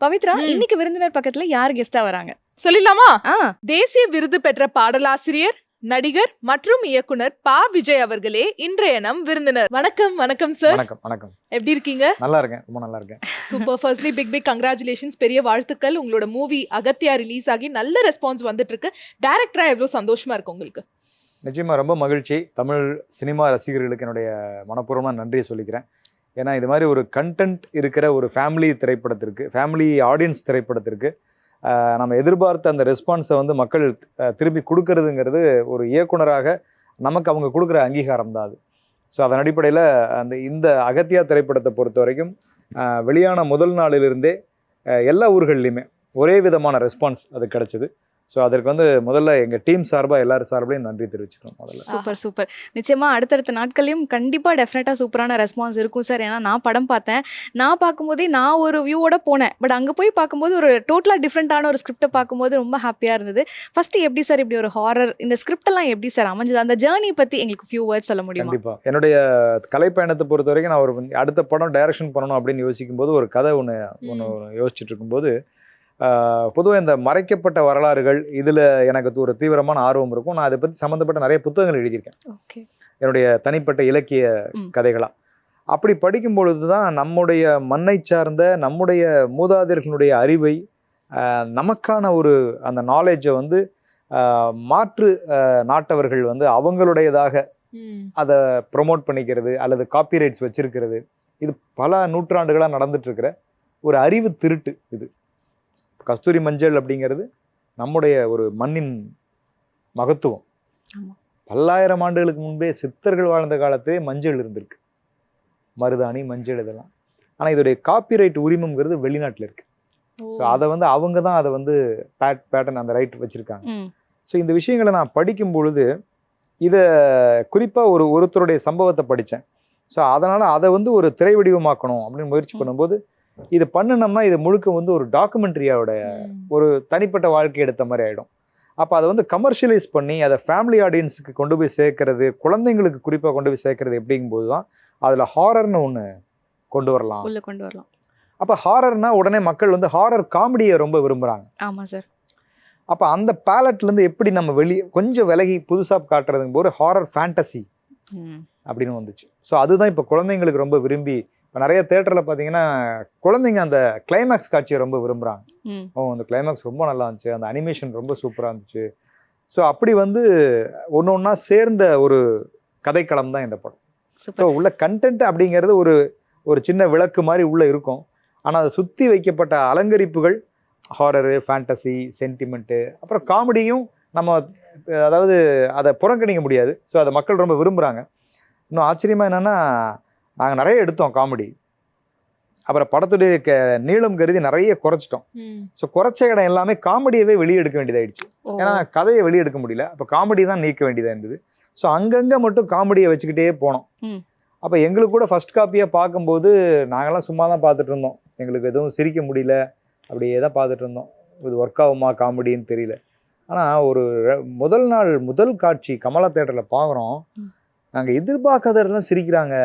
பவித்ரா, இன்னைக்கு விருந்தினர் பக்கத்துல யார் கெஸ்டா வராங்க சொல்லிடலாமா? ஆ தேசிய விருது பெற்ற பாடலாசிரியர், நடிகர் மற்றும் இயக்குனர் பா. விஜய் அவர்களே இன்றைய நம் விருந்தினர். வணக்கம். வணக்கம் சார். வணக்கம். வணக்கம். எப்படி இருக்கீங்க? நல்லா இருக்கேன், ரொம்ப நல்லா இருக்கேன். சூப்பர். ஃபர்ஸ்ட்லி பிக் கங்க்ராச்சுலேஷன்ஸ், பெரிய வாழ்த்துக்கள். உங்களோட மூவி அகத்தியா ரிலீஸ் ஆகி நல்ல ரெஸ்பான்ஸ் வந்துட்டு இருக்கு. டைரக்டரா எவ்வளவு சந்தோஷமா இருக்கு உங்களுக்கு? நிச்சயமா ரொம்ப மகிழ்ச்சி. தமிழ் சினிமா ரசிகர்களுக்கு என்னுடைய மனப்பூர்வமான நன்றியை சொல்லிக்கிறேன். ஏன்னா இது மாதிரி ஒரு கண்டென்ட் இருக்கிற ஒரு ஃபேமிலி திரைப்படத்திற்கு, ஃபேமிலி ஆடியன்ஸ் திரைப்படத்திற்கு நம்ம எதிர்பார்த்த அந்த ரெஸ்பான்ஸை வந்து மக்கள் திருப்பி கொடுக்கறதுங்கிறது ஒரு இயக்குனராக நமக்கு அவங்க கொடுக்குற அங்கீகாரம் தான் அது. ஸோ அதன் அடிப்படையில் இந்த அகத்தியா திரைப்படத்தை பொறுத்த வரைக்கும் வெளியான முதல் நாளிலிருந்தே எல்லா ஊர்கள்லையுமே ஒரே விதமான ரெஸ்பான்ஸ் அது கிடைச்சிது. ஸோ அதற்கு வந்து முதல்ல எங்கள் டீம் சார்பாக எல்லாரும் சார்பையும் நன்றி தெரிவிச்சுக்கணும் முதல்ல. Super super. நிச்சயமா அடுத்தடுத்த நாட்களையும் கண்டிப்பாக டெஃபினட்டாக சூப்பரான ரெஸ்பான்ஸ் இருக்கும் சார். ஏன்னா நான் படம் பார்த்தேன். நான் பார்க்கும்போதே நான் ஒரு வியூவோட போனேன். பட் அங்கே போய் பார்க்கும்போது ஒரு டோட்டலாக டிஃப்ரெண்ட்டான ஒரு ஸ்கிரிப்டை பார்க்கும்போது ரொம்ப ஹாப்பியாக இருந்தது. ஃபஸ்ட்டு எப்படி சார் இப்படி ஒரு ஹாரர் இந்த ஸ்கிரிப்டெல்லாம் எப்படி சார் அமைஞ்சது? அந்த ஜேர்னி பற்றி எங்களுக்கு ஃபியூ வேர்ட்ஸ் சொல்ல முடியுமா? கண்டிப்பாக. என்னுடைய கலைப்பயணத்தை பொறுத்த வரைக்கும் நான் ஒரு அடுத்த படம் டைரக்ஷன் பண்ணணும் அப்படின்னு யோசிக்கும்போது ஒரு கதை ஒன்று யோசிச்சுட்டு இருக்கும்போது பொதுவாக இந்த மறைக்கப்பட்ட வரலாறுகள் இதில் எனக்கு ஒரு தீவிரமான ஆர்வம் இருக்கும். நான் அதை பற்றி சம்மந்தப்பட்ட நிறைய புத்தகங்கள் எழுதியிருக்கேன். ஓகே. என்னுடைய தனிப்பட்ட இலக்கிய கதைகளாக. அப்படி படிக்கும் பொழுது தான் நம்முடைய மண்ணை சார்ந்த நம்முடைய மூதாதையர்களுடைய அறிவை, நமக்கான ஒரு அந்த நாலேஜை வந்து மாற்று நாட்டவர்கள் வந்து அவங்களுடையதாக அதை ப்ரொமோட் பண்ணிக்கிறது அல்லது காப்பிரைட்ஸ் வச்சிருக்கிறது, இது பல நூற்றாண்டுகளாக நடந்துட்டு இருக்கிற ஒரு அறிவு திருட்டு. இது கஸ்தூரி மஞ்சள் அப்படிங்கிறது நம்முடைய ஒரு மண்ணின் மகத்துவம். பல்லாயிரம் ஆண்டுகளுக்கு முன்பே சித்தர்கள் வாழ்ந்த காலத்திலே மஞ்சள் இருந்திருக்கு, மருதாணி மஞ்சள் இதெல்லாம். ஆனால் இதோடைய காப்பிரைட் உரிமம்ங்கிறது வெளிநாட்டில் இருக்கு. ஸோ அதை வந்து அவங்க தான் அதை வந்து பேட்டர்ன் அந்த ரைட் வச்சிருக்காங்க. ஸோ இந்த விஷயங்களை நான் படிக்கும் பொழுது இதை குறிப்பாக ஒருத்தருடைய சம்பவத்தை படித்தேன். ஸோ அதனால் அதை வந்து ஒரு திரை வடிவமாக்கணும் அப்படின்னு முயற்சி பண்ணும்போது இது பண்ணினோம்னா இது முழுக்க வந்து ஒரு டாக்குமெண்ட்ரியோட ஒரு தனிப்பட்ட வாழ்க்கை எடுத்த மாதிரி ஆகிடும். அப்போ அதை வந்து கமர்ஷியலைஸ் பண்ணி அதை ஃபேமிலி ஆடியன்ஸுக்கு கொண்டு போய் சேர்க்கறது, குழந்தைங்களுக்கு குறிப்பாக கொண்டு போய் சேர்க்கறது எப்படிங்கும்போது தான் அதில் ஹாரர்னு ஒன்று கொண்டு வரலாம். அப்போ ஹாரர்னா உடனே மக்கள் வந்து ஹாரர் காமெடியை ரொம்ப விரும்புகிறாங்க. ஆமாம் சார். அப்போ அந்த பேலட்லேருந்து எப்படி நம்ம கொஞ்சம் விலகி புதுசாக காட்டுறதுங்க போது ஹாரர் ஃபேண்டசி அப்படின்னு வந்துச்சு. ஸோ அதுதான் இப்போ குழந்தைங்களுக்கு ரொம்ப விரும்பி, இப்போ நிறைய தேட்டரில் பார்த்தீங்கன்னா குழந்தைங்க அந்த கிளைமேக்ஸ் காட்சியை ரொம்ப விரும்புகிறாங்க. அந்த கிளைமேக்ஸ் ரொம்ப நல்லா இருந்துச்சு, அந்த அனிமேஷன் ரொம்ப சூப்பராக இருந்துச்சு. ஸோ அப்படி வந்து ஒன்று ஒன்றா சேர்ந்த ஒரு கதைக்களம் தான் இந்த படம். ஸோ உள்ள கண்டென்ட் அப்படிங்கிறது ஒரு சின்ன விளக்கு மாதிரி உள்ளே இருக்கும். ஆனால் அதை சுற்றி வைக்கப்பட்ட அலங்கரிப்புகள் ஹாரரு, ஃபேண்டசி, சென்டிமெண்ட்டு, அப்புறம் காமெடியும் நம்ம அதாவது அதை புறக்கணிக்க முடியாது. ஸோ அதை மக்கள் ரொம்ப விரும்புகிறாங்க. இன்னும் ஆச்சரியமாக என்னென்னா நாங்கள் நிறைய எடுத்தோம் காமெடி, அப்புறம் படத்துடைய நீளம் கருதி நிறைய குறைச்சிட்டோம். ஸோ குறைச்ச இடம் எல்லாமே காமெடியவே வெளியே எடுக்க வேண்டியதாகிடுச்சு. ஏன்னா கதையை வெளியே எடுக்க முடியல, அப்போ காமெடி தான் நீக்க வேண்டியதாக இருந்தது. ஸோ அங்கங்கே மட்டும் காமெடியை வச்சுக்கிட்டே போனோம். அப்போ எங்களுக்கு கூட ஃபர்ஸ்ட் காப்பியாக பார்க்கும்போது நாங்கள்லாம் சும்மா தான் பார்த்துட்டு இருந்தோம். எங்களுக்கு எதுவும் சிரிக்க முடியல, அப்படியே தான் பார்த்துட்டு இருந்தோம். இது ஒர்க் ஆகுமா காமெடின்னு தெரியல. ஆனால் முதல் காட்சி கமலா தேட்டரில் பார்க்குறோம். நாங்கள் எதிர்பார்க்காதெல்லாம் சிரிக்கிறாங்க.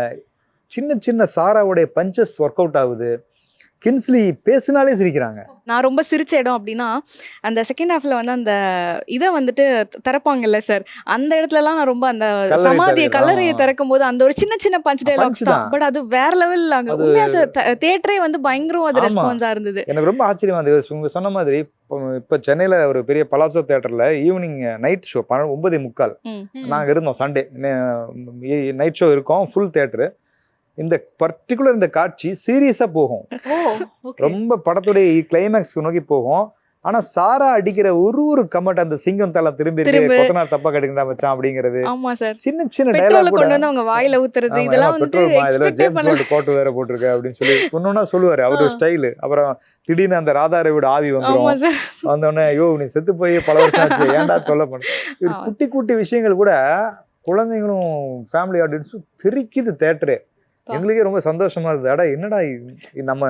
சின்ன சின்ன சாராவுடைய பஞ்சஸ் ஒர்க் அவுட் ஆகுது. கின்ஸ்லி பேசினாலே சிரிக்கிறாங்க. நான் ரொம்ப சிரிச்ச இடம் அப்படின்னா அந்த செகண்ட் ஹாஃப்ல வந்து அந்த இதை வந்துட்டு திறப்பாங்கல்ல சார், அந்த இடத்துலலாம் நான் ரொம்ப அந்த சமாதியை கல்லறையை திறக்கும் போது அந்த ஒரு சின்ன சின்ன பஞ்ச் டைலாக்ஸ் தான். பட் அது வேற லெவல். உண்மையா சார் தியேட்டரே வந்து பயங்கரம் அது ரெஸ்பான்ஸா இருந்தது. எனக்கு ரொம்ப ஆச்சரியமா இருந்தது. உங்க சொன்ன மாதிரி இப்போ சென்னையில் ஒரு பெரிய பலாசோ தேட்டரில் ஈவினிங் நைட் ஷோ 9:45 நாங்கள் இருந்தோம். சண்டே நைட் ஷோ இருக்கோம், ஃபுல் தேட்டரு. இந்த பர்டிகுலர் இந்த காட்சி சீரியஸா போகும், ரொம்ப படத்துடைய கிளைமேக்ஸ் நோக்கி போகும். ஆனா சாரா அடிக்கிற ஒரு கமெண்ட், அந்த சிங்கம் தலை திரும்பி கொத்தனார் தப்பா கட்டிக்கிட்டா மச்சான் அப்படிங்கிறது, சின்ன சின்ன டயலாக் கொண்டு வந்து அவங்க வாயில ஊத்துறது, இதெல்லாம் வந்து கோட்டு வேற போட்டிருக்க அப்படின்னு சொல்லி ஒன்னொன்னா சொல்லுவாரு அவரு ஸ்டைலு. அப்புறம் திடீர்னு அந்த ராதாரை விட ஆவி வந்துடும். வந்தோடனே ஐயோ நீ செத்து போய் பல வருஷம் ஆச்சு, ஏன்டா தொல்லை பண்ண. குட்டி குட்டி விஷயங்கள் கூட குழந்தைங்களும் ஃபேமிலி ஆடியன்ஸும் தெரிக்குது தேட்டரே. எங்களுக்கே ரொம்ப சந்தோஷமா இருந்தது. அடா என்னடா நம்ம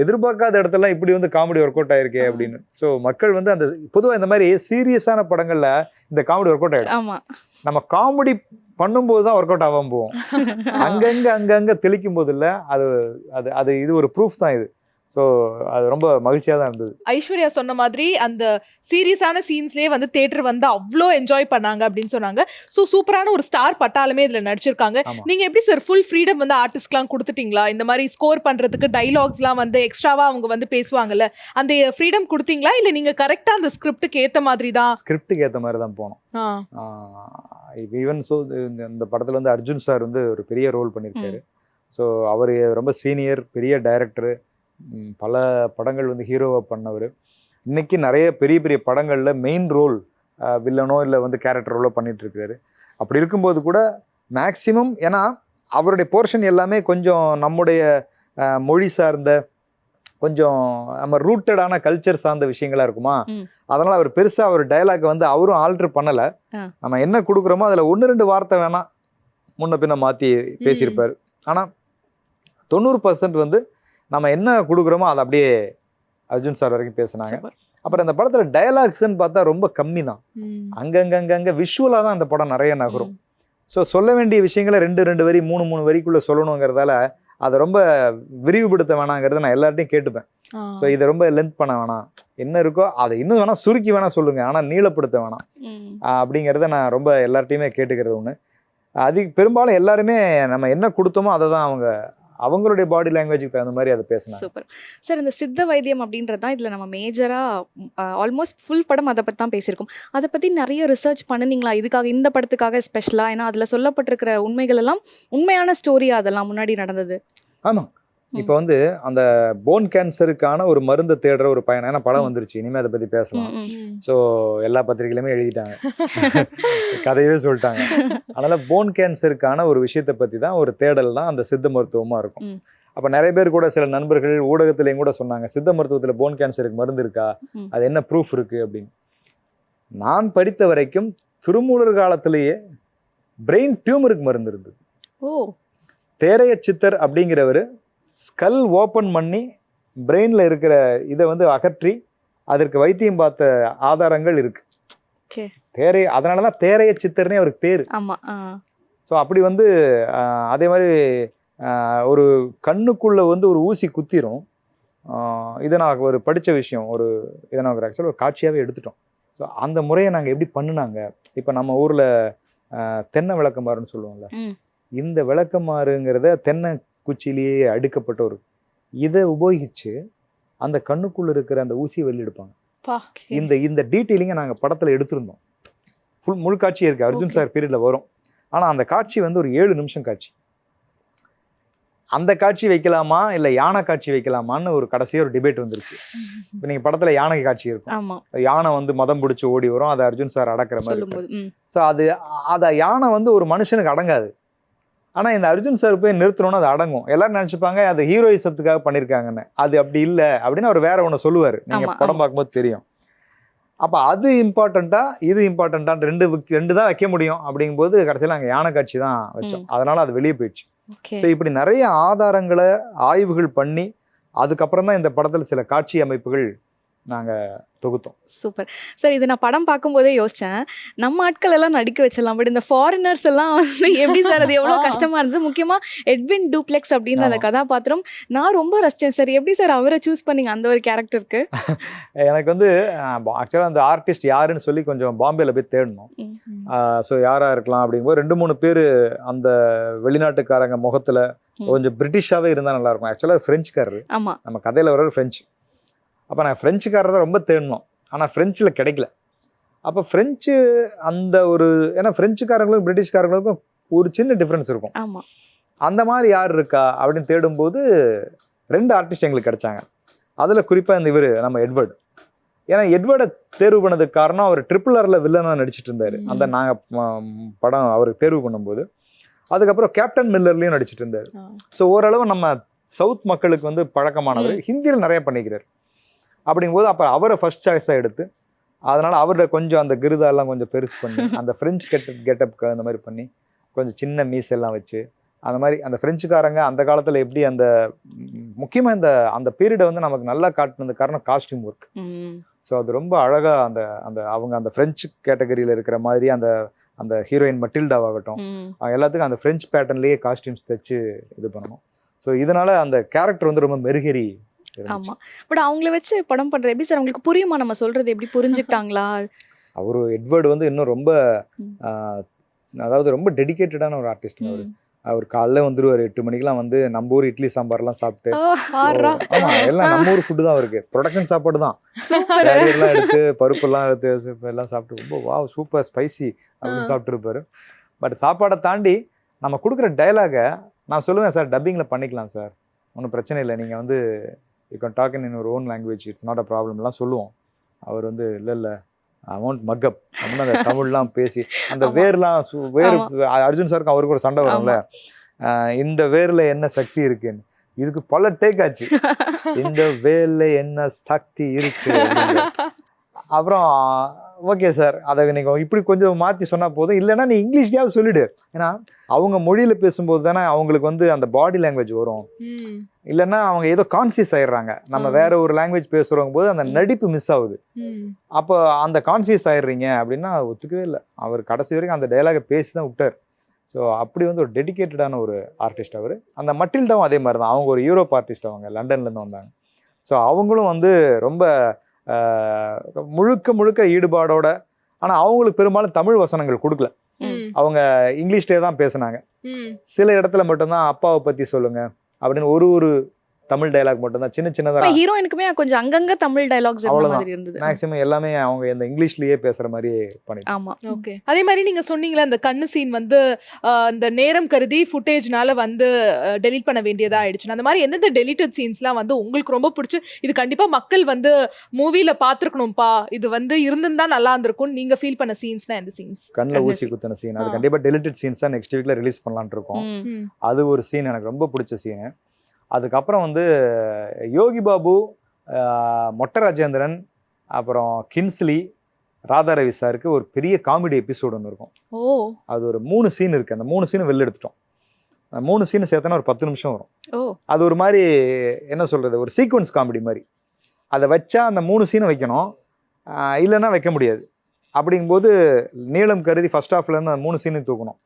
எதிர்பார்க்காத இடத்துல இப்படி வந்து காமெடி ஒர்க் அவுட் ஆயிருக்கே அப்படின்னு. ஸோ மக்கள் வந்து அந்த பொதுவாக இந்த மாதிரி சீரியஸான படங்கள்ல இந்த காமெடி ஒர்க் அவுட் ஆயிடும். நம்ம காமெடி பண்ணும்போது தான் ஒர்க் அவுட் ஆகாம போவோம். அங்கங்க தெளிக்கும் போது இல்லை, அது இது ஒரு ப்ரூஃப் தான் இது. ஸோ அது ரொம்ப மகிழ்ச்சியாக தான் இருந்தது. ஐஸ்வர்யா சொன்ன மாதிரி அந்த சீரியஸான சீன்ஸ்லேயே வந்து தேட்டர் வந்து அவ்வளோ என்ஜாய் பண்ணாங்க அப்படின்னு சொன்னாங்க. ஸோ சூப்பரான ஒரு ஸ்டார் பட்டாலுமே இதில் நடிச்சிருக்காங்க. ஆமா. நீங்கள் எப்படி சார் ஃபுல் ஃப்ரீடம் வந்து ஆர்டிஸ்ட்லாம் கொடுத்துட்டீங்களா? இந்த மாதிரி ஸ்கோர் பண்ணுறதுக்கு டைலாக்ஸ்லாம் வந்து எக்ஸ்ட்ராவாக அவங்க வந்து பேசுவாங்கல்ல, அந்த ஃப்ரீடம் கொடுத்தீங்களா இல்லை நீங்கள் கரெக்டாக அந்த ஸ்கிரிப்டுக்கு ஏற்ற மாதிரி தான்? ஸ்கிரிப்டுக்கு ஏற்ற மாதிரி தான் போனோம். ஈவன் ஸோ இந்த படத்தில் வந்து அர்ஜுன் சார் வந்து ஒரு பெரிய ரோல் பண்ணியிருக்காரு. ஸோ அவர் ரொம்ப சீனியர், பெரிய டைரக்டரு, பல படங்கள் வந்து ஹீரோவாக பண்ணவர். இன்னைக்கு நிறைய பெரிய பெரிய படங்களில் மெயின் ரோல் வில்லனோ இல்லை வந்து கேரக்டர் ரோலோ பண்ணிட்டு இருக்காரு. அப்படி இருக்கும்போது கூட மேக்சிமம், ஏன்னா அவருடைய போர்ஷன் எல்லாமே கொஞ்சம் நம்முடைய மொழி சார்ந்த, கொஞ்சம் நம்ம ரூட்டடான கல்ச்சர் சார்ந்த விஷயங்களா இருக்குமா. அதனால அவர் பெருசா அவர் டயலாக் வந்து அவரும் ஆல்டர் பண்ணல. நம்ம என்ன கொடுக்குறோமோ அதுல 1-2 வார்த்தை வேணா முன்ன பின்ன மாத்தி பேசியிருப்பாரு. ஆனா 90% வந்து நம்ம என்ன கொடுக்குறோமோ அதை அப்படியே அர்ஜுன் சார் வரைக்கும் பேசினாங்க. அப்புறம் இந்த படத்துல டயலாக்ஸ்ன்னு பார்த்தா ரொம்ப கம்மி தான். அங்கங்க விஷுவலா தான் அந்த படம் நிறைய நகரும். ஸோ சொல்ல வேண்டிய விஷயங்களை 2 வரி 3 வரிக்குள்ள சொல்லணுங்கிறதால அதை ரொம்ப விரிவுபடுத்த வேணாங்கிறத நான் எல்லார்ட்டையும் கேட்டுப்பேன். ஸோ இதை ரொம்ப லென்த் பண்ண வேணாம், என்ன இருக்கோ அதை இன்னும் வேணா சுருக்கி வேணா சொல்லுங்க, ஆனால் நீளப்படுத்த வேணாம் அப்படிங்கிறத நான் ரொம்ப எல்லார்ட்டையுமே கேட்டுக்கிறது ஒன்று. பெரும்பாலும் எல்லாருமே நம்ம என்ன கொடுத்தோமோ அதை தான் அவங்களுடைய பாடி லாங்குவேஜுக்கு தகுந்த மாதிரி அதை பேசினாங்க. Super sir. இந்த சித்த வைத்தியம் அப்படின்றது தான் இதில் நம்ம மேஜராக ஆல்மோஸ்ட் ஃபுல் படம் அதை பற்றி தான் பேசியிருக்கோம். அதை பற்றி நிறைய ரிசர்ச் பண்ணுனீங்களா இதுக்காக, இந்த படத்துக்காக ஸ்பெஷலாக? ஏன்னா அதில் சொல்லப்பட்டிருக்கிற உண்மைகள் எல்லாம் உண்மையான ஸ்டோரியா அதெல்லாம் முன்னாடி நடந்தது? ஆமாம். இப்போ வந்து அந்த போன் கேன்சருக்கான ஒரு மருந்தை தேடுற ஒரு பையன், ஏன்னா படம் வந்துருச்சு, இனிமேல் அதை பற்றி பேசலாம். ஸோ எல்லா பத்திரிகையிலுமே எழுதிட்டாங்க, கதையவே சொல்லிட்டாங்க. அதனால போன் கேன்சருக்கான ஒரு விஷயத்தை பற்றி தான் ஒரு தேடல் தான் அந்த சித்த மருத்துவமாக இருக்கும். அப்போ நிறைய பேர் கூட, சில நண்பர்கள் ஊடகத்திலையும் கூட சொன்னாங்க, சித்த மருத்துவத்தில் போன் கேன்சருக்கு மருந்து இருக்கா, அது என்ன ப்ரூஃப் இருக்கு அப்படின்னு. நான் படித்த வரைக்கும் திருமூலர் காலத்திலேயே பிரெயின் டியூமருக்கு மருந்து இருந்தது. தேரைய சித்தர் அப்படிங்கிறவர் ஸ்கல் ஓப்பன் பண்ணி பிரெயினில் இருக்கிற இதை வந்து அகற்றி அதற்கு வைத்தியம் பார்த்த ஆதாரங்கள் இருக்கு. அதனால தான் தேரைய சித்தர்னே அவருக்கு பேர். ஸோ அப்படி வந்து அதே மாதிரி ஒரு கண்ணுக்குள்ள வந்து ஒரு ஊசி குத்திரும். இதை நான் ஒரு படித்த விஷயம், இதை நான் ஆக்சுவலாக ஒரு காட்சியாகவே எடுத்துட்டோம். ஸோ அந்த முறையை நாங்கள் எப்படி பண்ணினாங்க, இப்போ நம்ம ஊரில் தென்னை விளக்கமாறுன்னு சொல்லுவோம்ல, இந்த விளக்கமாறுங்கிறத தென்னை குச்சியிலேயே அடுக்கப்பட்ட இதை உபயோகிச்சு அந்த கண்ணுக்குள்ள இருக்கிற அந்த ஊசியை வெளியெடுப்பாங்க. இந்த டீட்டெயிலிங்கை நாங்கள் படத்தில் எடுத்திருந்தோம். முழு காட்சி இருக்கு, அர்ஜுன் சார் பீரியட்ல வரும். ஆனால் அந்த காட்சி வந்து ஒரு 7 நிமிஷம் காட்சி. அந்த காட்சி வைக்கலாமா இல்லை யானை காட்சி வைக்கலாமான்னு ஒரு கடைசியாக ஒரு டிபேட் வந்துருச்சு. இப்போ நீங்கள் படத்தில் யானை காட்சி இருக்கும், யானை வந்து மதம் பிடிச்சி ஓடி வரும், அதை அர்ஜுன் சார் அடக்கிற மாதிரி. ஸோ அதை யானை வந்து ஒரு மனுஷனுக்கு அடங்காது. ஆனால் இந்த அர்ஜுன் சார் போய் நிறுத்தணும்னு அது அடங்கும். எல்லாரும் நினச்சிப்பாங்க அது ஹீரோயிசத்துக்காக பண்ணியிருக்காங்கன்னு. அது அப்படி இல்லை அப்படின்னு அவர் வேற ஒன்று சொல்லுவார், நீங்கள் படம் பார்க்கும்போது தெரியும். அப்போ அது இம்பார்ட்டண்ட்டா இது இம்பார்ட்டண்ட்டான் ரெண்டு தான் வைக்க முடியும். அப்படிங்கும்போது கடைசியில் நாங்கள் யானை காட்சி தான் வச்சோம். அதனால அது வெளியே போயிடுச்சு. ஸோ இப்படி நிறைய ஆதாரங்களை ஆய்வுகள் பண்ணி அதுக்கப்புறம் தான் இந்த படத்தில் சில காட்சி அமைப்புகள் நாங்கள் தொகுத்தோம். Super sir. இது நான் படம் பார்க்கும்போதே யோசித்தேன், நம்ம ஆட்கள் எல்லாம் நடிக்க வச்சிடலாம், பட் இந்த ஃபாரினர்ஸ் எல்லாம் வந்து எப்படி சார், அது எவ்வளோ கஷ்டமாக இருந்தது. முக்கியமாக எட்வின் டூப்ளெக்ஸ் அப்படின்ற அந்த கதாபாத்திரம் நான் ரொம்ப ரசித்தேன் சார். எப்படி சார் அவரை சூஸ் பண்ணீங்க அந்த ஒரு கேரக்டருக்கு? எனக்கு வந்து ஆக்சுவலாக அந்த ஆர்டிஸ்ட் யாருன்னு சொல்லி கொஞ்சம் பாம்பேல போய் தேடணும். ஸோ யாராக இருக்கலாம் அப்படிங்கும்போது 2-3 பேர் அந்த வெளிநாட்டுக்காரங்க முகத்தில் கொஞ்சம் பிரிட்டிஷாகவே இருந்தால் நல்லாயிருக்கும். ஆக்சுவலாக ஃப்ரெஞ்சுக்காரரு, நம்ம கதையில் வர ஃப்ரெஞ்சு. அப்போ நான் ஃப்ரெஞ்சுக்காரர் தான் ரொம்ப தேடணும், ஆனால் ஃப்ரெஞ்சில் கிடைக்கல. அப்போ ஃப்ரெஞ்சு அந்த ஏன்னா ஃப்ரெஞ்சுக்காரங்களுக்கும் பிரிட்டிஷ்காரங்களுக்கும் ஒரு சின்ன டிஃப்ரென்ஸ் இருக்கும். அந்த மாதிரி யார் இருக்கா அப்படின்னு தேடும்போது 2 ஆர்டிஸ்ட் எங்களுக்கு கிடைச்சாங்க. அதில் குறிப்பாக இந்த நம்ம எட்வர்டு. ஏன்னா எட்வர்டை தேர்வு பண்ணதுக்கு காரணம், அவர் RRR வில்லனாக நடிச்சிட்டு இருந்தார் அந்த நாங்கள் படம் அவருக்கு தேர்வு பண்ணும்போது. அதுக்கப்புறம் கேப்டன் மில்லர்லையும் நடிச்சிட்டு இருந்தார். ஸோ ஓரளவு நம்ம சவுத் மக்களுக்கு வந்து பழக்கமானவர், ஹிந்தியில் நிறைய பண்ணிக்கிறார். அப்படிங்கும்போது அப்போ அவரை ஃபர்ஸ்ட் சாய்ஸாக எடுத்து, அதனால் அவரோட கொஞ்சம் அந்த கிருதாலாம் கொஞ்சம் பெருசு பண்ணி அந்த ஃப்ரெஞ்சு கெட்டப்புக்கு அந்த மாதிரி பண்ணி கொஞ்சம் சின்ன மீசெல்லாம் வச்சு அந்த மாதிரி அந்த ஃப்ரெஞ்சுக்காரங்க அந்த காலத்தில் எப்படி அந்த முக்கியமாக அந்த பீரியடை வந்து நமக்கு நல்லா காட்டுனது காரணம் காஸ்டியூம் ஒர்க். ஸோ அது ரொம்ப அழகாக அவங்க அந்த ஃப்ரெஞ்சு கேட்டகரியில் இருக்கிற மாதிரி அந்த ஹீரோயின் மட்டில்டாவாகட்டும், எல்லாத்துக்கும் அந்த ஃப்ரெஞ்ச் பேட்டர்ன்லேயே காஸ்டியூம்ஸ் தைச்சு இது பண்ணணும். ஸோ இதனால அந்த கேரக்டர் வந்து ரொம்ப மெருகேறி ஆமா. பட் அவங்கள வச்சு படம் பண்றது எப்படி சார் உங்களுக்கு புரியுமா? நம்ம சொல்றது எப்படி புரிஞ்சுக்கிட்டாங்களா? அவரு எட்வர்டு வந்து இன்னும் ரொம்ப ம். அதாவது ரொம்ப டெடிகேட்டடான ஒரு ஆர்டிஸ்ட் அவர். ம். அவர் காலைல வந்துருவாரு 8 மணிக்கெல்லாம் வந்து நம்ம ஊர் இட்லி சாம்பார்லாம் சாப்பிட்டு. பாருடா. ஆமா எல்லாம் நம்ம ஊர் ஃபுட்டு தான் அவருக்கு. ப்ரொடக்ஷன் சாப்பாடு தான். சூப்பர். கேரியர்லாம் எடுத்து பருப்பெல்லாம் எடுத்து எல்லாம் சாப்பிட்டு ரொம்ப வாவ் சூப்பர் ஸ்பைசி அப்படின்னு சாப்பிட்டு இருப்பாரு. பட் சாப்பாடை தாண்டி நம்ம கொடுக்குற டைலாகை நான் சொல்லுவேன் சார் டப்பிங்கில் பண்ணிக்கலாம் சார், ஒன்றும் பிரச்சனை இல்லை, நீங்கள் வந்து you can talk in your own language, it's not a ப்ராப்ளம்லாம் சொல்லுவோம். அவர் வந்து இல்லை அமௌண்ட் மக்கப் அப்படின்னு அந்த தமிழ்லாம் பேசி அந்த வேர்லாம் வேறு அர்ஜுன் சாருக்கு அவருக்கு ஒரு சண்டை வரும்ல, இந்த வேர்ல என்ன சக்தி இருக்குன்னு, இதுக்கு பல டேக் ஆச்சு. இந்த வேர்ல என்ன சக்தி இருக்கு. அப்புறம் ஓகே சார் அதை நீங்கள் இப்படி கொஞ்சம் மாற்றி சொன்னால் போதும், இல்லைன்னா நீ இங்கிலீஷ்லேயாவது சொல்லிடு. ஏன்னா அவங்க மொழியில் பேசும்போது தானே அவங்களுக்கு வந்து அந்த பாடி லாங்குவேஜ் வரும். இல்லைன்னா அவங்க ஏதோ கான்சியஸ் ஆயிடுறாங்க. நம்ம வேற ஒரு லாங்குவேஜ் பேசுகிறவங்க போது அந்த நடிப்பு மிஸ் ஆகுது. அப்போ அந்த கான்சியஸ் ஆயிடுறீங்க அப்படின்னா ஒத்துக்கவே இல்லை. அவர் கடைசி வரைக்கும் அந்த டைலாகை பேசி தான் விட்டார். ஸோ அப்படி வந்து ஒரு டெடிக்கேட்டடான ஒரு ஆர்டிஸ்ட் அவர். அந்த மட்டில்டாவும் அதே மாதிரி தான். அவங்க ஒரு யூரோப் ஆர்டிஸ்ட், அவங்க லண்டன்லேருந்து வந்தாங்க. ஸோ அவங்களும் வந்து ரொம்ப முழுக்க ஈடுபாடோட, ஆனால் அவங்களுக்கு பெரும்பாலும் தமிழ் வசனங்கள் கொடுக்கல, அவங்க இங்கிலீஷ்லேயே தான் பேசினாங்க. சில இடத்துல மட்டும்தான் அப்பாவை பற்றி சொல்லுங்க அப்படின்னு ஒரு தமிழ் டைலாக் மட்டும்தான் சின்னதாக. ஹீரோயினுக்குமே கொஞ்சம் அங்கங்க தமிழ் டைலாக்ஸ் இருந்த மாதிரி இருந்தது. மேக்ஸிமம் எல்லாமே அவங்க இந்த இங்கிலீஷ்லயே பேசுற மாதிரி பண்ணிட்டாங்க. ஆமா. ஓகே. அதே மாதிரி நீங்க சொன்னீங்களே அந்த கண்ணு சீன் வந்து அந்த நேரம் கருதி ஃபுட்டேஜ்னால வந்து டெலீட் பண்ண வேண்டியதா ஆயிடுச்சு. அந்த மாதிரி எந்தெந்த டெலிட்டட் சீன்ஸ்லாம் வந்து உங்களுக்கு ரொம்ப பிடிச்சி இது கண்டிப்பா மக்கள் வந்து மூவில பாத்துருக்கணும்பா, இது வந்து இருந்திருந்தா நல்லா இருந்திருக்கும் நீங்க ஃபீல் பண்ண சீன்ஸ்னா எந்த சீன்ஸ்? கண்ணில் ஊசி குத்தின சீன், அது கண்டிப்பா டெலிட்டட் சீன்ஸ் தான் நெக்ஸ்ட் வீக்ல ரிலீஸ் பண்ணலாம்னு இருக்கோம். அது ஒரு சீன் எனக்கு ரொம்ப பிடிச்ச சீனு. அதுக்கப்புறம் வந்து யோகி பாபு, மொட்டை ராஜேந்திரன், அப்புறம் கின்ஸ்லி, ராதா ரவி சாருக்கு ஒரு பெரிய காமெடி எபிசோடு ஒன்று இருக்கும். அது ஒரு 3 சீன் இருக்குது. அந்த 3 சீனை வெளில எடுத்துட்டோம். அந்த 3 சீனை சேர்த்தனா ஒரு 10 நிமிஷம் வரும். அது ஒரு மாதிரி என்ன சொல்கிறது, ஒரு சீக்வன்ஸ் காமெடி மாதிரி. அதை வச்சா அந்த 3 சீனை வைக்கணும், இல்லைன்னா வைக்க முடியாது. அப்படிங்கும்போது நீளம் கருதி ஃபர்ஸ்ட் ஹாஃப்லேருந்து அந்த 3 சீனையும் தூக்கணும்.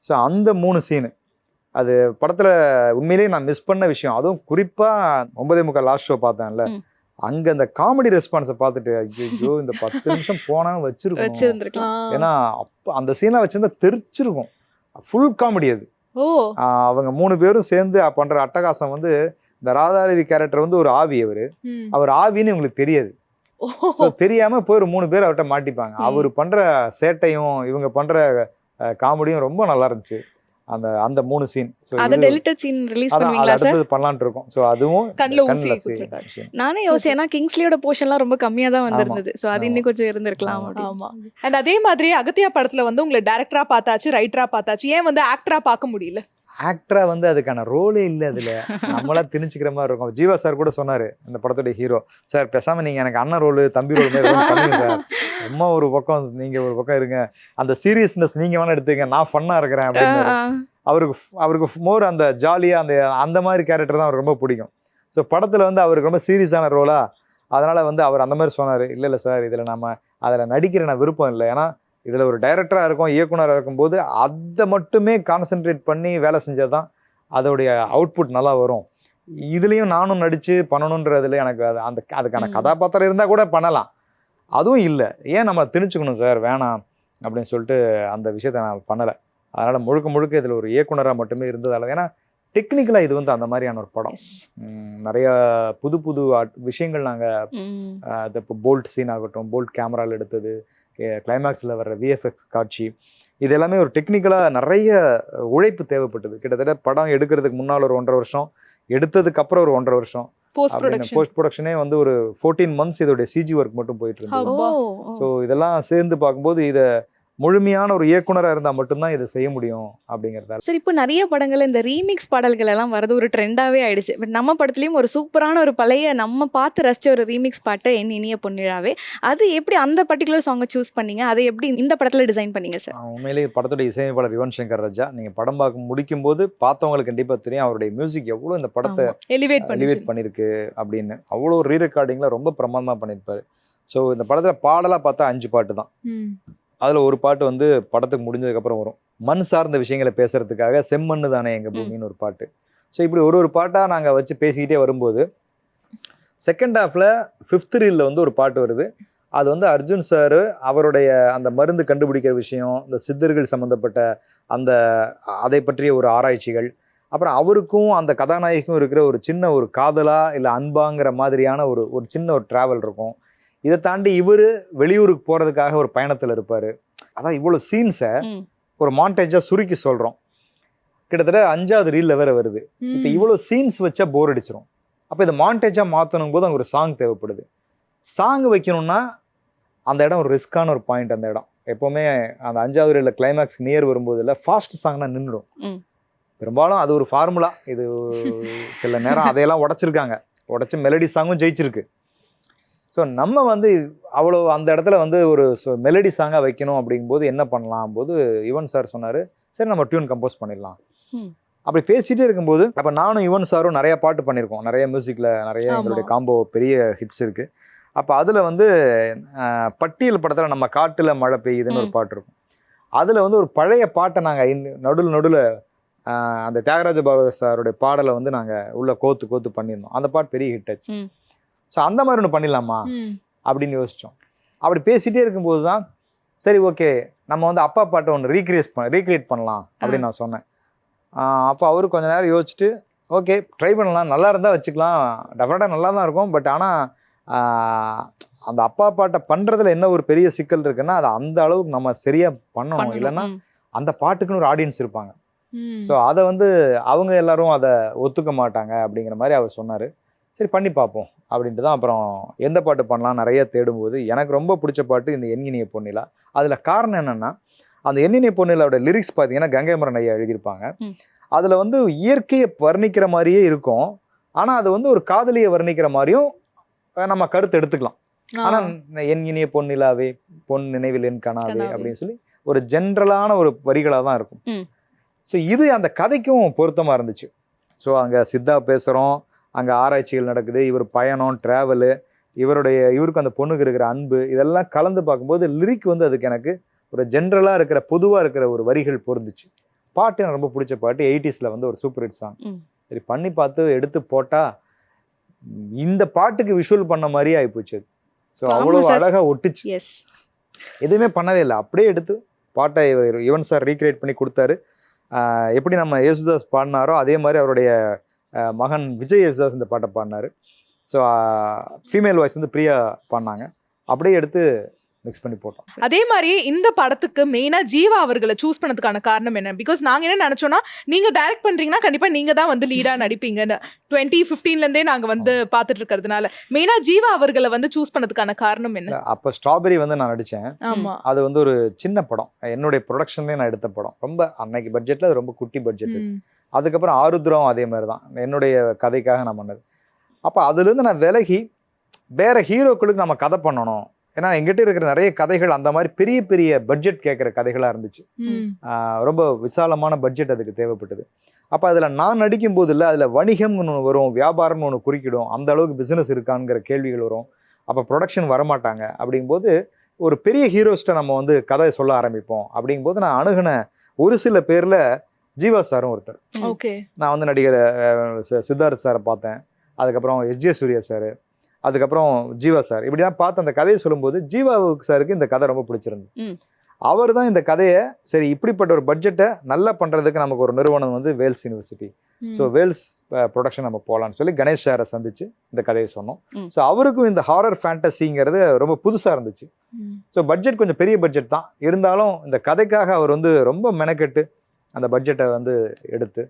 ஸோ அந்த 3 சீனு அது படத்தில் உண்மையிலேயே நான் மிஸ் பண்ண விஷயம். அதுவும் குறிப்பாக 9:45 லாஸ்ட் ஷோ பார்த்தேன்ல, அங்கே அந்த காமெடி ரெஸ்பான்ஸை பார்த்துட்டு ஐயோ இந்த 10 நிமிஷம் போனால் வச்சிருக்கோம். ஏன்னா அப்போ அந்த சீனை வச்சிருந்தா தெரிச்சிருக்கும். ஃபுல் காமெடி அது. அவங்க 3 பேரும் சேர்ந்து பண்ணுற அட்டகாசம் வந்து, இந்த ராதாரவி கேரக்டர் வந்து ஒரு ஆவி, அவர் ஆவின்னு இவங்களுக்கு தெரியாது. தெரியாமல் போய் ஒரு 3 பேர் அவர்கிட்ட மாட்டிப்பாங்க. அவர் பண்ணுற சேட்டையும் இவங்க பண்ணுற காமெடியும் ரொம்ப நல்லா இருந்துச்சு. அந்த 3 சீன் அத டெலிட்டட் சீன் ரிலீஸ் பண்ணுவீங்களா சார்? அது பண்ணலாம்னு இருக்கோம். சோ அதுவும் கண்ணுல ஊசி குத்திட்டாங்க. நானே யோசிச்சேன்னா கிங்ஸ்லியோட போர்ஷன்லாம் ரொம்ப கம்மியா தான் வந்திருந்தது. சோ அது இன்னும் கொஞ்சம் இருந்திருக்கலாம். ஆமா. அண்ட் அதே மாதிரி அகத்தியா படத்துல வந்து உங்களை டைரக்டரா பார்த்தாச்சு, ரைட்டரா பார்த்தாச்சு, ஏன் வந்து ஆக்டரா பார்க்க முடியல? ஆக்டரா வந்து அதுக்கான ரோலே இல்லை. அதுல நம்மளா திணிச்சுக்கிற மாதிரி இருக்கும். ஜீவா சார் கூட சொன்னாரு, இந்த படத்தோட ஹீரோ சார், பேசாம நீங்க எனக்கு அண்ணன் ரோல் தம்பி ரோல் பண்ணுங்க சார், சும்மா ஒரு பக்கம் நீங்க ஒரு பக்கம் இருங்க, அந்த சீரியஸ்னஸ் நீங்க வேணா எடுத்துங்க, நான் ஃபன்னா இருக்கிறேன் அப்படின்னு. அவருக்கு மோர் அந்த ஜாலியா அந்த மாதிரி கேரக்டர் தான் அவருக்கு ரொம்ப பிடிக்கும். ஸோ படத்துல வந்து அவருக்கு ரொம்ப சீரியஸான ரோலா, அதனால வந்து அவர் அந்த மாதிரி சொன்னாரு, இல்லை சார் இதுல நம்ம அதில் நடிக்கிற நான் விருப்பம் இல்லை, ஏன்னா இதில் ஒரு டைரக்டராக இருக்கும், இயக்குனராக இருக்கும்போது அதை மட்டுமே கான்சென்ட்ரேட் பண்ணி வேலை செஞ்சால் தான் அதோடைய அவுட்புட் நல்லா வரும். இதுலேயும் நானும் நடித்து பண்ணணுன்றதுல எனக்கு அதுக்கான கதாபாத்திரம் இருந்தால் கூட பண்ணலாம், அதுவும் இல்லை, ஏன் நம்ம திணிச்சுக்கணும் சார், வேணாம் அப்படின்னு சொல்லிட்டு அந்த விஷயத்த நான் பண்ணலை. அதனால் முழுக்க இதில் ஒரு இயக்குனராக மட்டுமே இருந்ததால், ஏன்னா டெக்னிக்கலாக இது வந்து அந்த மாதிரியான ஒரு படம். நிறையா புது விஷயங்கள் நாங்கள் இப்போ போல்ட் சீன் ஆகட்டும், போல்ட் கேமராவில் எடுத்தது, கிளைமேக்ஸில் வர்ற விஎஃப்எக்ஸ் காட்சி, இது எல்லாமே ஒரு டெக்னிக்கலாக நிறைய உழைப்பு தேவைப்பட்டது. கிட்டத்தட்ட படம் எடுக்கிறதுக்கு முன்னால் ஒரு 1.5 வருஷம், எடுத்ததுக்கு அப்புறம் ஒரு 1.5 வருஷம், போஸ்ட் ப்ரொடக்ஷனே வந்து ஒரு 14 மந்த்ஸ் இதோடைய சிஜி ஒர்க் மட்டும் போயிட்டு இருந்தது. ஸோ இதெல்லாம் சேர்ந்து பார்க்கும்போது இதை முழுமையான ஒரு இயக்குனராக இருந்தால் மட்டும்தான் இதை செய்ய முடியும் அப்படிங்கிறதால. சரி, இப்போ நிறைய படங்கள் இந்த ரீமிக்ஸ் பாடல்கள் எல்லாம் வரது ஒரு ட்ரெண்டாகவே ஆயிடுச்சு. பட் நம்ம படத்துலையும் ஒரு சூப்பரான ஒரு பழைய நம்ம பார்த்து ரசிச்ச ஒரு ரீமிக்ஸ் பாட்டை என் இனிய பொன்னிழாவே, அது எப்படி அந்த பர்டிகுலர் சாங்கை சூஸ் பண்ணீங்க, அதை எப்படி இந்த படத்தில் டிசைன் பண்ணீங்க சார்? உண்மையிலேயே படத்தோட இசையமைப்பாளர் யுவன் சங்கர் ராஜா, நீங்கள் படம் பார்க்க முடிக்கும் போது பார்த்தவங்களுக்கு கண்டிப்பாக தெரியும் அவருடைய மியூசிக் எவ்வளோ இந்த படத்தை எலிவேட் பண்ணியிருக்கு அப்படின்னு. அவ்வளோ ரீ ரெக்கார்டிங்கில் ரொம்ப பிரமாதமாக பண்ணியிருப்பாரு. ஸோ இந்த படத்தில் பாடலாக பார்த்தா 5 பாட்டு தான். அதில் ஒரு பாட்டு வந்து படத்துக்கு முடிஞ்சதுக்கப்புறம் வரும், மண் சார்ந்த விஷயங்களை பேசுறதுக்காக செம்மண்ணு தானே எங்கள் பூமின்னு ஒரு பாட்டு. ஸோ இப்படி ஒரு பாட்டாக நாங்கள் வச்சு பேசிக்கிட்டே வரும்போது செகண்ட் ஹாஃபில் 5th ரீலில் வந்து ஒரு பாட்டு வருது. அது வந்து அர்ஜுன் சார் அவருடைய அந்த மருந்து கண்டுபிடிக்கிற விஷயம், இந்த சித்தர்கள் சம்மந்தப்பட்ட அந்த அதை பற்றிய ஒரு ஆராய்ச்சிகள், அப்புறம் அவருக்கும் அந்த கதாநாயகிக்கும் இருக்கிற ஒரு சின்ன ஒரு காதலா இல்லை அன்பாங்கிற மாதிரியான ஒரு சின்ன ஒரு ட்ராவல் இருக்கும். இதை தாண்டி இவர் வெளியூருக்கு போகிறதுக்காக ஒரு பயணத்தில் இருப்பார். அதான் இவ்வளோ சீன்ஸை ஒரு மாண்டேஜாக சுருக்கி சொல்கிறோம். கிட்டத்தட்ட 5வது ரீலில் வேற வருது. இப்போ இவ்வளோ சீன்ஸ் வச்சா போர் அடிச்சிடும். அப்போ இதை மாண்டேஜாக மாற்றணும் போது அங்கே ஒரு சாங் தேவைப்படுது. சாங் வைக்கணும்னா அந்த இடம் ஒரு ரிஸ்கான ஒரு பாயிண்ட். அந்த இடம் எப்போவுமே அந்த 5வது ரீலில் கிளைமேக்ஸ் நியர் வரும்போது இல்லை ஃபாஸ்ட் சாங்னா நின்றுடும். பெரும்பாலும் அது ஒரு ஃபார்முலா. இது சில நேரம் அதையெல்லாம் உடச்சி மெலடி சாங்கும் ஜெயிச்சிருக்கு. ஸோ நம்ம வந்து அவ்வளோ அந்த இடத்துல வந்து ஒரு மெலடி சாங்காக வைக்கணும் அப்படிங்கும்போது என்ன பண்ணலாம் போது யுவன் சார் சொன்னார், சரி நம்ம டியூன் கம்போஸ் பண்ணிடலாம். அப்படி பேசிகிட்டே இருக்கும்போது அப்போ நானும் யுவன் சாரும் நிறையா பாட்டு பண்ணியிருக்கோம். நிறைய மியூசிக்கில் நிறைய எங்களுடைய காம்போ பெரிய ஹிட்ஸ் இருக்குது. அப்போ அதில் வந்து பட்டியல் படத்தில் நம்ம காட்டில் மழை பெய்யுதுன்னு ஒரு பாட்டு இருக்கும். அதில் வந்து ஒரு பழைய பாட்டை நாங்கள் நடுவில் அந்த தியாகராஜ பாகவதர் சாருடைய பாடலை வந்து நாங்கள் உள்ள கோத்து பண்ணியிருந்தோம். அந்த பாட்டு பெரிய ஹிட் ஆச்சு. ஸோ அந்த மாதிரி ஒன்று பண்ணிடலாமா அப்படின்னு யோசித்தோம். அப்படி பேசிகிட்டே இருக்கும்போது தான் சரி ஓகே நம்ம வந்து அப்பா பாட்டை ஒன்று ரீக்ரியேட் பண்ணலாம் அப்படின்னு நான் சொன்னேன். அப்போ அவரு கொஞ்ச நேரம் யோசிச்சுட்டு ஓகே ட்ரை பண்ணலாம், நல்லா இருந்தால் வச்சுக்கலாம், டெஃபினட்டாக நல்லா தான் இருக்கும். பட் ஆனால் அந்த அப்பா பாட்டை பண்ணுறதுல என்ன ஒரு பெரிய சிக்கல் இருக்குன்னா அதை அந்த அளவுக்கு நம்ம சரியாக பண்ணணும். இல்லைன்னா அந்த பாட்டுக்குன்னு ஒரு ஆடியன்ஸ் இருப்பாங்க. ஸோ அதை வந்து அவங்க எல்லாரும் அதை ஒத்துக்க மாட்டாங்க அப்படிங்கிற மாதிரி அவர் சொன்னார். சரி பண்ணி பார்ப்போம் அப்படின்ட்டு தான் அப்புறம் எந்த பாட்டு பண்ணலாம் நிறைய தேடும்போது எனக்கு ரொம்ப பிடிச்ச பாட்டு இந்த எண்ணினிய பொன்னிலா. அதில் காரணம் என்னென்னா அந்த எண்ணினிய பொன்னிலாவோட லிரிக்ஸ் பார்த்தீங்கன்னா கங்கைமரன் ஐயா எழுதியிருப்பாங்க. அதில் வந்து இயற்கையை வர்ணிக்கிற மாதிரியே இருக்கும். ஆனால் அது வந்து ஒரு காதலியை வர்ணிக்கிற மாதிரியும் நம்ம கருத்து எடுத்துக்கலாம். ஆனால் என் இனிய பொன்னிலாவே பொன் நினைவில் என் கனாவே அப்படின்னு சொல்லி ஒரு ஜென்ரலான ஒரு வரிகளாக தான் இருக்கும். ஸோ இது அந்த கதைக்கும் பொருத்தமாக இருந்துச்சு. ஸோ அங்கே சித்தா பேசுகிறோம், அங்கே ஆராய்ச்சிகள் நடக்குது, இவர் பயணம் ட்ராவலு, இவருக்கு அந்த பொண்ணுக்கு இருக்கிற அன்பு, இதெல்லாம் கலந்து பார்க்கும்போது லிரிக் வந்து அதுக்கு எனக்கு ஒரு ஜென்ரலாக இருக்கிற பொதுவாக இருக்கிற ஒரு வரிகள் பொருந்துச்சு. பாட்டு எனக்கு ரொம்ப பிடிச்ச பாட்டு. 80s வந்து ஒரு சூப்பர் ஹிட் சாங். சரி பண்ணி பார்த்து எடுத்து போட்டால் இந்த பாட்டுக்கு விஷுவல் பண்ண மாதிரியே ஆகிப்போச்சு. ஸோ அவ்வளோ அழகாக ஒட்டுச்சு. எதுவுமே பண்ணவே இல்லை, அப்படியே எடுத்து பாட்டை யுவன் சார் ரீக்ரியேட் பண்ணி கொடுத்தாரு. எப்படி நம்ம யேசுதாஸ் பாடினாரோ அதே மாதிரி அவருடைய மகன் விஜய் யேசுதாஸ் இந்த பாட்டை பாடினார். ஸோ ஃபீமேல் வாய்ஸ் வந்து பிரியா பாடினாங்க. அப்படியே எடுத்து மிக்ஸ் பண்ணி போட்டோம். அதே மாதிரி இந்த படத்துக்கு மெயினாக ஜீவா அவர்களை சூஸ் பண்ணதுக்கான காரணம் என்ன? பிகாஸ் நாங்கள் என்ன நினச்சோன்னா நீங்கள் டைரக்ட் பண்ணுறீங்கன்னா கண்டிப்பாக நீங்கள் தான் வந்து லீடாக நடிப்பீங்கன்னு 2015லேருந்தே நாங்கள் வந்து பார்த்துட்டு இருக்கிறதுனால மெயினாக ஜீவா அவர்களை வந்து சூஸ் பண்ணதுக்கான காரணம் என்ன? அப்போ ஸ்ட்ராபெரி வந்து நான் நடித்தேன். ஆமாம், அது வந்து ஒரு சின்ன படம், என்னுடைய ப்ரொடக்ஷன்லேயே நான் எடுத்த படம். ரொம்ப அன்னைக்கு பட்ஜெட்டில் அது ரொம்ப குட்டி பட்ஜெட். அதுக்கப்புறம் ஆருத்ரம் அதே மாதிரி தான் என்னுடைய கதைக்காக நான் பண்ணது. அப்போ அதுலேருந்து நான் விலகி வேற ஹீரோக்களுக்கு நம்ம கதை பண்ணணும். ஏன்னா எங்கிட்ட இருக்கிற நிறைய கதைகள் அந்த மாதிரி பெரிய பெரிய பட்ஜெட் கேட்குற கதைகளாக இருந்துச்சு. ரொம்ப விசாலமான பட்ஜெட் அதுக்கு தேவைப்பட்டது. அப்போ அதில் நான் நடிக்கும் போது இல்லை, அதில் வணிகம்னு ஒன்று வரும், வியாபாரம்னு ஒன்று குறிக்கிடும், அந்த அளவுக்கு பிஸ்னஸ் இருக்காங்கிற கேள்விகள் வரும். அப்போ ப்ரொடக்ஷன் வரமாட்டாங்க. அப்படிங்கும்போது ஒரு பெரிய ஹீரோஸ்ட்டை நம்ம வந்து கதையை சொல்ல ஆரம்பிப்போம். அப்படிங்கும்போது நான் அணுகின ஒரு சில பேரில் ஜீவா சாரும் ஒருத்தர். ஓகே, நான் வந்து நடிகர் சித்தார்த் சாரை பார்த்தேன், அதுக்கப்புறம் எஸ்ஜே சூர்யா சார், அதுக்கப்புறம் ஜீவா சார், இப்படிலாம் பார்த்து அந்த கதையை சொல்லும்போது ஜீவாவுக்கு சாருக்கு இந்த கதை ரொம்ப பிடிச்சிருந்து. அவர் தான் இந்த கதையை சரி இப்படிப்பட்ட ஒரு பட்ஜெட்டை நல்லா பண்ணுறதுக்கு நமக்கு ஒரு நிறுவனம் வந்து Vels university, so Vels production நம்ம போகலான்னு சொல்லி கணேஷ் சாரை சந்திச்சு இந்த கதையை சொன்னோம். ஸோ அவருக்கும் இந்த ஹாரர் ஃபேண்டசிங்கிறது ரொம்ப புதுசாக இருந்துச்சு. ஸோ பட்ஜெட் கொஞ்சம் பெரிய பட்ஜெட் தான் இருந்தாலும் இந்த கதைக்காக அவர் வந்து ரொம்ப மெனக்கெட்டு அந்த பட்ஜெட்டை வந்து எடுத்து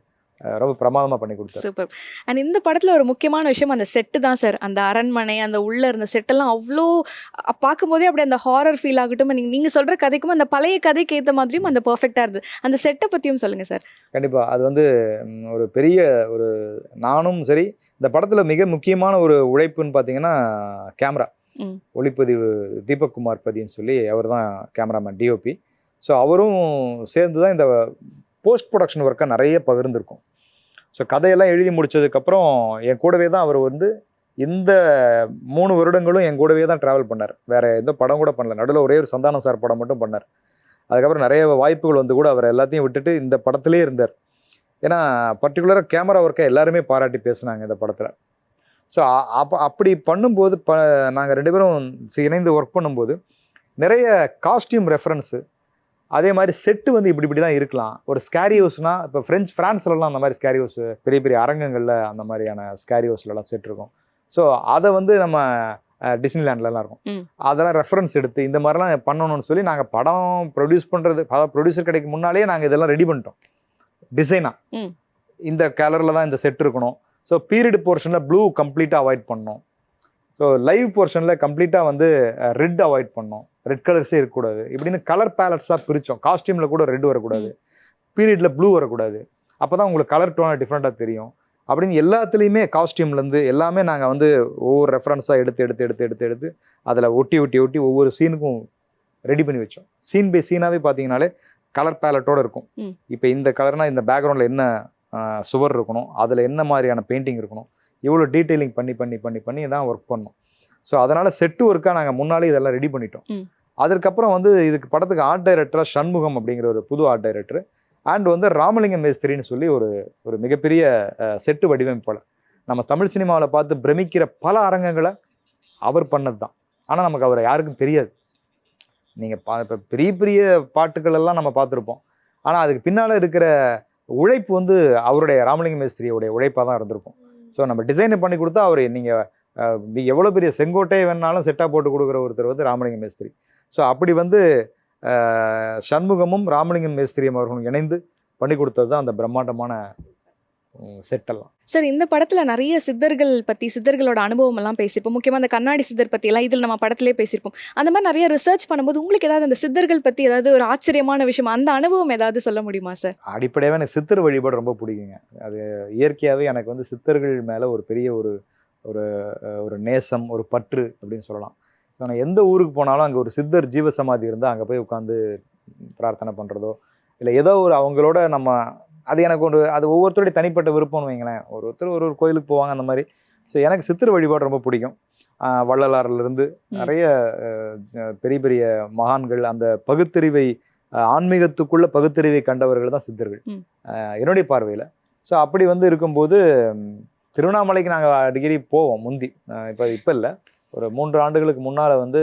ரொம்ப பிரமாதமாக பண்ணி கொடுத்தாரு. சூப்பர். அண்ட் இந்த படத்தில் ஒரு முக்கியமான விஷயம் அந்த செட்டு தான் சார். அந்த அரண்மனை, அந்த உள்ளே இருந்த செட்டெல்லாம் அவ்வளோ பார்க்கும்போதே அப்படியே அந்த ஹாரர் ஃபீல் ஆகட்டும், நீங்கள் சொல்கிற கதைக்கும் அந்த பழைய கதைக்கு ஏற்ற மாதிரியும் அந்த பர்ஃபெக்டாக இருந்தது. அந்த செட்டை பற்றியும் சொல்லுங்கள் சார். கண்டிப்பாக அது வந்து ஒரு பெரிய ஒரு நானும் சரி இந்த படத்தில் மிக முக்கியமான ஒரு உழைப்புன்னு பார்த்தீங்கன்னா கேமரா ஒளிப்பதிவு தீபக் குமார் பதின்னு சொல்லி அவர் தான் கேமராமேன், டிஓபி. ஸோ அவரும் சேர்ந்து தான் இந்த போஸ்ட் ப்ரொடக்ஷன் ஒர்க்கை நிறைய பகிர்ந்துருக்கும். ஸோ கதையெல்லாம் எழுதி முடித்ததுக்கப்புறம் என் கூடவே தான் அவர் வந்து இந்த 3 வருடங்களும் என் கூடவே தான் ட்ராவல் பண்ணார். வேறு எந்த படம் கூட பண்ணல. நடுவில் ஒரே ஒரு சந்தானம் சார் படம் மட்டும் பண்ணார். அதுக்கப்புறம் நிறைய வாய்ப்புகள் வந்து கூட அவர் எல்லாத்தையும் விட்டுட்டு இந்த படத்துலேயே இருந்தார். ஏன்னா பர்டிகுலராக கேமரா ஒர்க்கை எல்லாருமே பாராட்டி பேசுனாங்க இந்த படத்தில். ஸோ அப்படி பண்ணும்போது நாங்கள் 2 பேரும் இணைந்து ஒர்க் பண்ணும்போது நிறைய காஸ்டியூம் ரெஃபரன்ஸு, அதே மாதிரி செட்டு வந்து இப்படிலாம் இருக்கலாம். ஒரு ஸ்கேரியோஸ்னா இப்போ ஃப்ரான்ஸ்லலாம் அந்த மாதிரி ஸ்கேரியோஸ் பெரிய பெரிய அரங்கங்களில் அந்த மாதிரியான ஸ்கேரியோஸ்லாம் செட் இருக்கும். ஸோ அதை வந்து நம்ம டிஸ்னிலேண்ட்லலாம் இருக்கும். அதெல்லாம் ரெஃபரன்ஸ் எடுத்து இந்த மாதிரிலாம் பண்ணணும்னு சொல்லி நாங்கள் படம் ப்ரொடியூஸ் பண்ணுறது, ப்ரொடியூசர் கடைக்கு முன்னாலே நாங்கள் இதெல்லாம் ரெடி பண்ணிட்டோம் டிசைனாக. இந்த கலரில் தான் இந்த செட் இருக்கணும். ஸோ பீரியட் போர்ஷனில் ப்ளூ கம்ப்ளீட்டாக அவாய்ட் பண்ணோம். ஸோ லைவ் போர்ஷனில் கம்ப்ளீட்டாக வந்து ரெட் அவாய்ட் பண்ணோம், ரெட் கலர்ஸே இருக்கக்கூடாது. இப்படின்னு கலர் பேலட்ஸாக பிரித்தோம். காஸ்டியூமில் கூட ரெட் வரக்கூடாது, பீரியடில் ப்ளூ வரக்கூடாது. அப்போ தான் உங்களுக்கு கலர் டோனாக டிஃப்ரெண்ட்டாக தெரியும். அப்படின்னு எல்லாத்துலேயுமே காஸ்டியூம்லேருந்து எல்லாமே நாங்கள் வந்து ஒவ்வொரு ரெஃபரன்ஸாக எடுத்து அதில் ஒட்டி ஒவ்வொரு சீனுக்கும் ரெடி பண்ணி வச்சோம். சீன் பை சீனாகவே பார்த்தீங்கனாலே கலர் பேலட்டோடு இருக்கும். இப்போ இந்த கலர்னால் இந்த பேக்ரவுண்டில் என்ன சுவர் இருக்கணும், அதில் என்ன மாதிரியான பெயிண்டிங் இருக்கணும், இவ்வளோ டீட்டெயிலிங் பண்ணி தான் ஒர்க் பண்ணோம். ஸோ அதனால் செட்டு ஒர்க்காக நாங்கள் முன்னாலே இதெல்லாம் ரெடி பண்ணிட்டோம். அதுக்கப்புறம் வந்து இதுக்கு படத்துக்கு ஆர்ட் டைரக்டராக சண்முகம் அப்படிங்கிற ஒரு புது ஆர்ட் டைரக்டர், அண்ட் வந்து ராமலிங்கம் மேஸ்திரின்னு சொல்லி ஒரு மிகப்பெரிய செட்டு வடிவமைப்பாளர். நம்ம தமிழ் சினிமாவில் பார்த்து பிரமிக்கிற பல அரங்கங்களை அவர் பண்ணது தான். ஆனால் நமக்கு அவரை யாருக்கும் தெரியாது. நீங்கள் இப்போ பெரிய பெரிய பாட்டுகள் எல்லாம் நம்ம பார்த்துருப்போம், ஆனால் அதுக்கு பின்னால் இருக்கிற உழைப்பு வந்து அவருடைய ராமலிங்கம் மேஸ்திரியோடைய உழைப்பாக தான் இருந்திருக்கும். ஸோ நம்ம டிசைனை பண்ணி கொடுத்தா அவர் நீங்கள் எவ்வளோ பெரிய செங்கோட்டையை வேணாலும் செட்டாக போட்டு கொடுக்குற ஒருத்தர் வந்து ராமலிங்கம் மேஸ்திரி. ஸோ அப்படி வந்து சண்முகமும் ராமலிங்கம் மேஸ்திரியும் அவர்களும் இணைந்து பண்ணி கொடுத்தது தான் அந்த பிரம்மாண்டமான செட்டெல்லாம். சார், இந்த படத்தில் நிறைய சித்தர்கள் பற்றி, சித்தர்களோட அனுபவம் எல்லாம் பேசியிருப்போம். முக்கியமாக அந்த கண்ணாடி சித்தர் பற்றி எல்லாம் இதில் நம்ம படத்திலே பேசியிருப்போம். அந்த மாதிரி நிறைய ரிசர்ச் பண்ணும்போது உங்களுக்கு ஏதாவது அந்த சித்தர்கள் பற்றி ஏதாவது ஒரு ஆச்சரியமான விஷயம், அந்த அனுபவம் ஏதாவது சொல்ல முடியுமா சார்? அடிப்படையாகவே எனக்கு சித்தர் வழிபாடு ரொம்ப பிடிக்குங்க. அது இயற்கையாகவே எனக்கு வந்து சித்தர்கள் மேலே ஒரு பெரிய ஒரு நேசம், ஒரு பற்று அப்படின்னு சொல்லலாம். ஸோ நான் எந்த ஊருக்கு போனாலும் அங்கே ஒரு சித்தர் ஜீவசமாதி இருந்தால் அங்கே போய் உட்காந்து பிரார்த்தனை பண்ணுறதோ இல்லை ஏதோ ஒரு அவங்களோட நம்ம அது எனக்கு அது ஒவ்வொருத்தருடைய தனிப்பட்ட விருப்பம்னு வைங்களேன். ஒருத்தர் ஒரு கோயிலுக்கு போவாங்க அந்த மாதிரி. ஸோ எனக்கு சித்தர் வழிபாடு ரொம்ப பிடிக்கும். வள்ளலாரிலிருந்து நிறைய பெரிய பெரிய மகான்கள், அந்த பகுத்தறிவை ஆன்மீகத்துக்குள்ள பகுத்தறிவை கண்டவர்கள் தான் சித்தர்கள் என்னுடைய பார்வையில். ஸோ அப்படி வந்து இருக்கும்போது திருவண்ணாமலைக்கு நாங்கள் அடிக்கடி போவோம். முந்தி இப்போ இல்லை, ஒரு 3 ஆண்டுகளுக்கு முன்னால் வந்து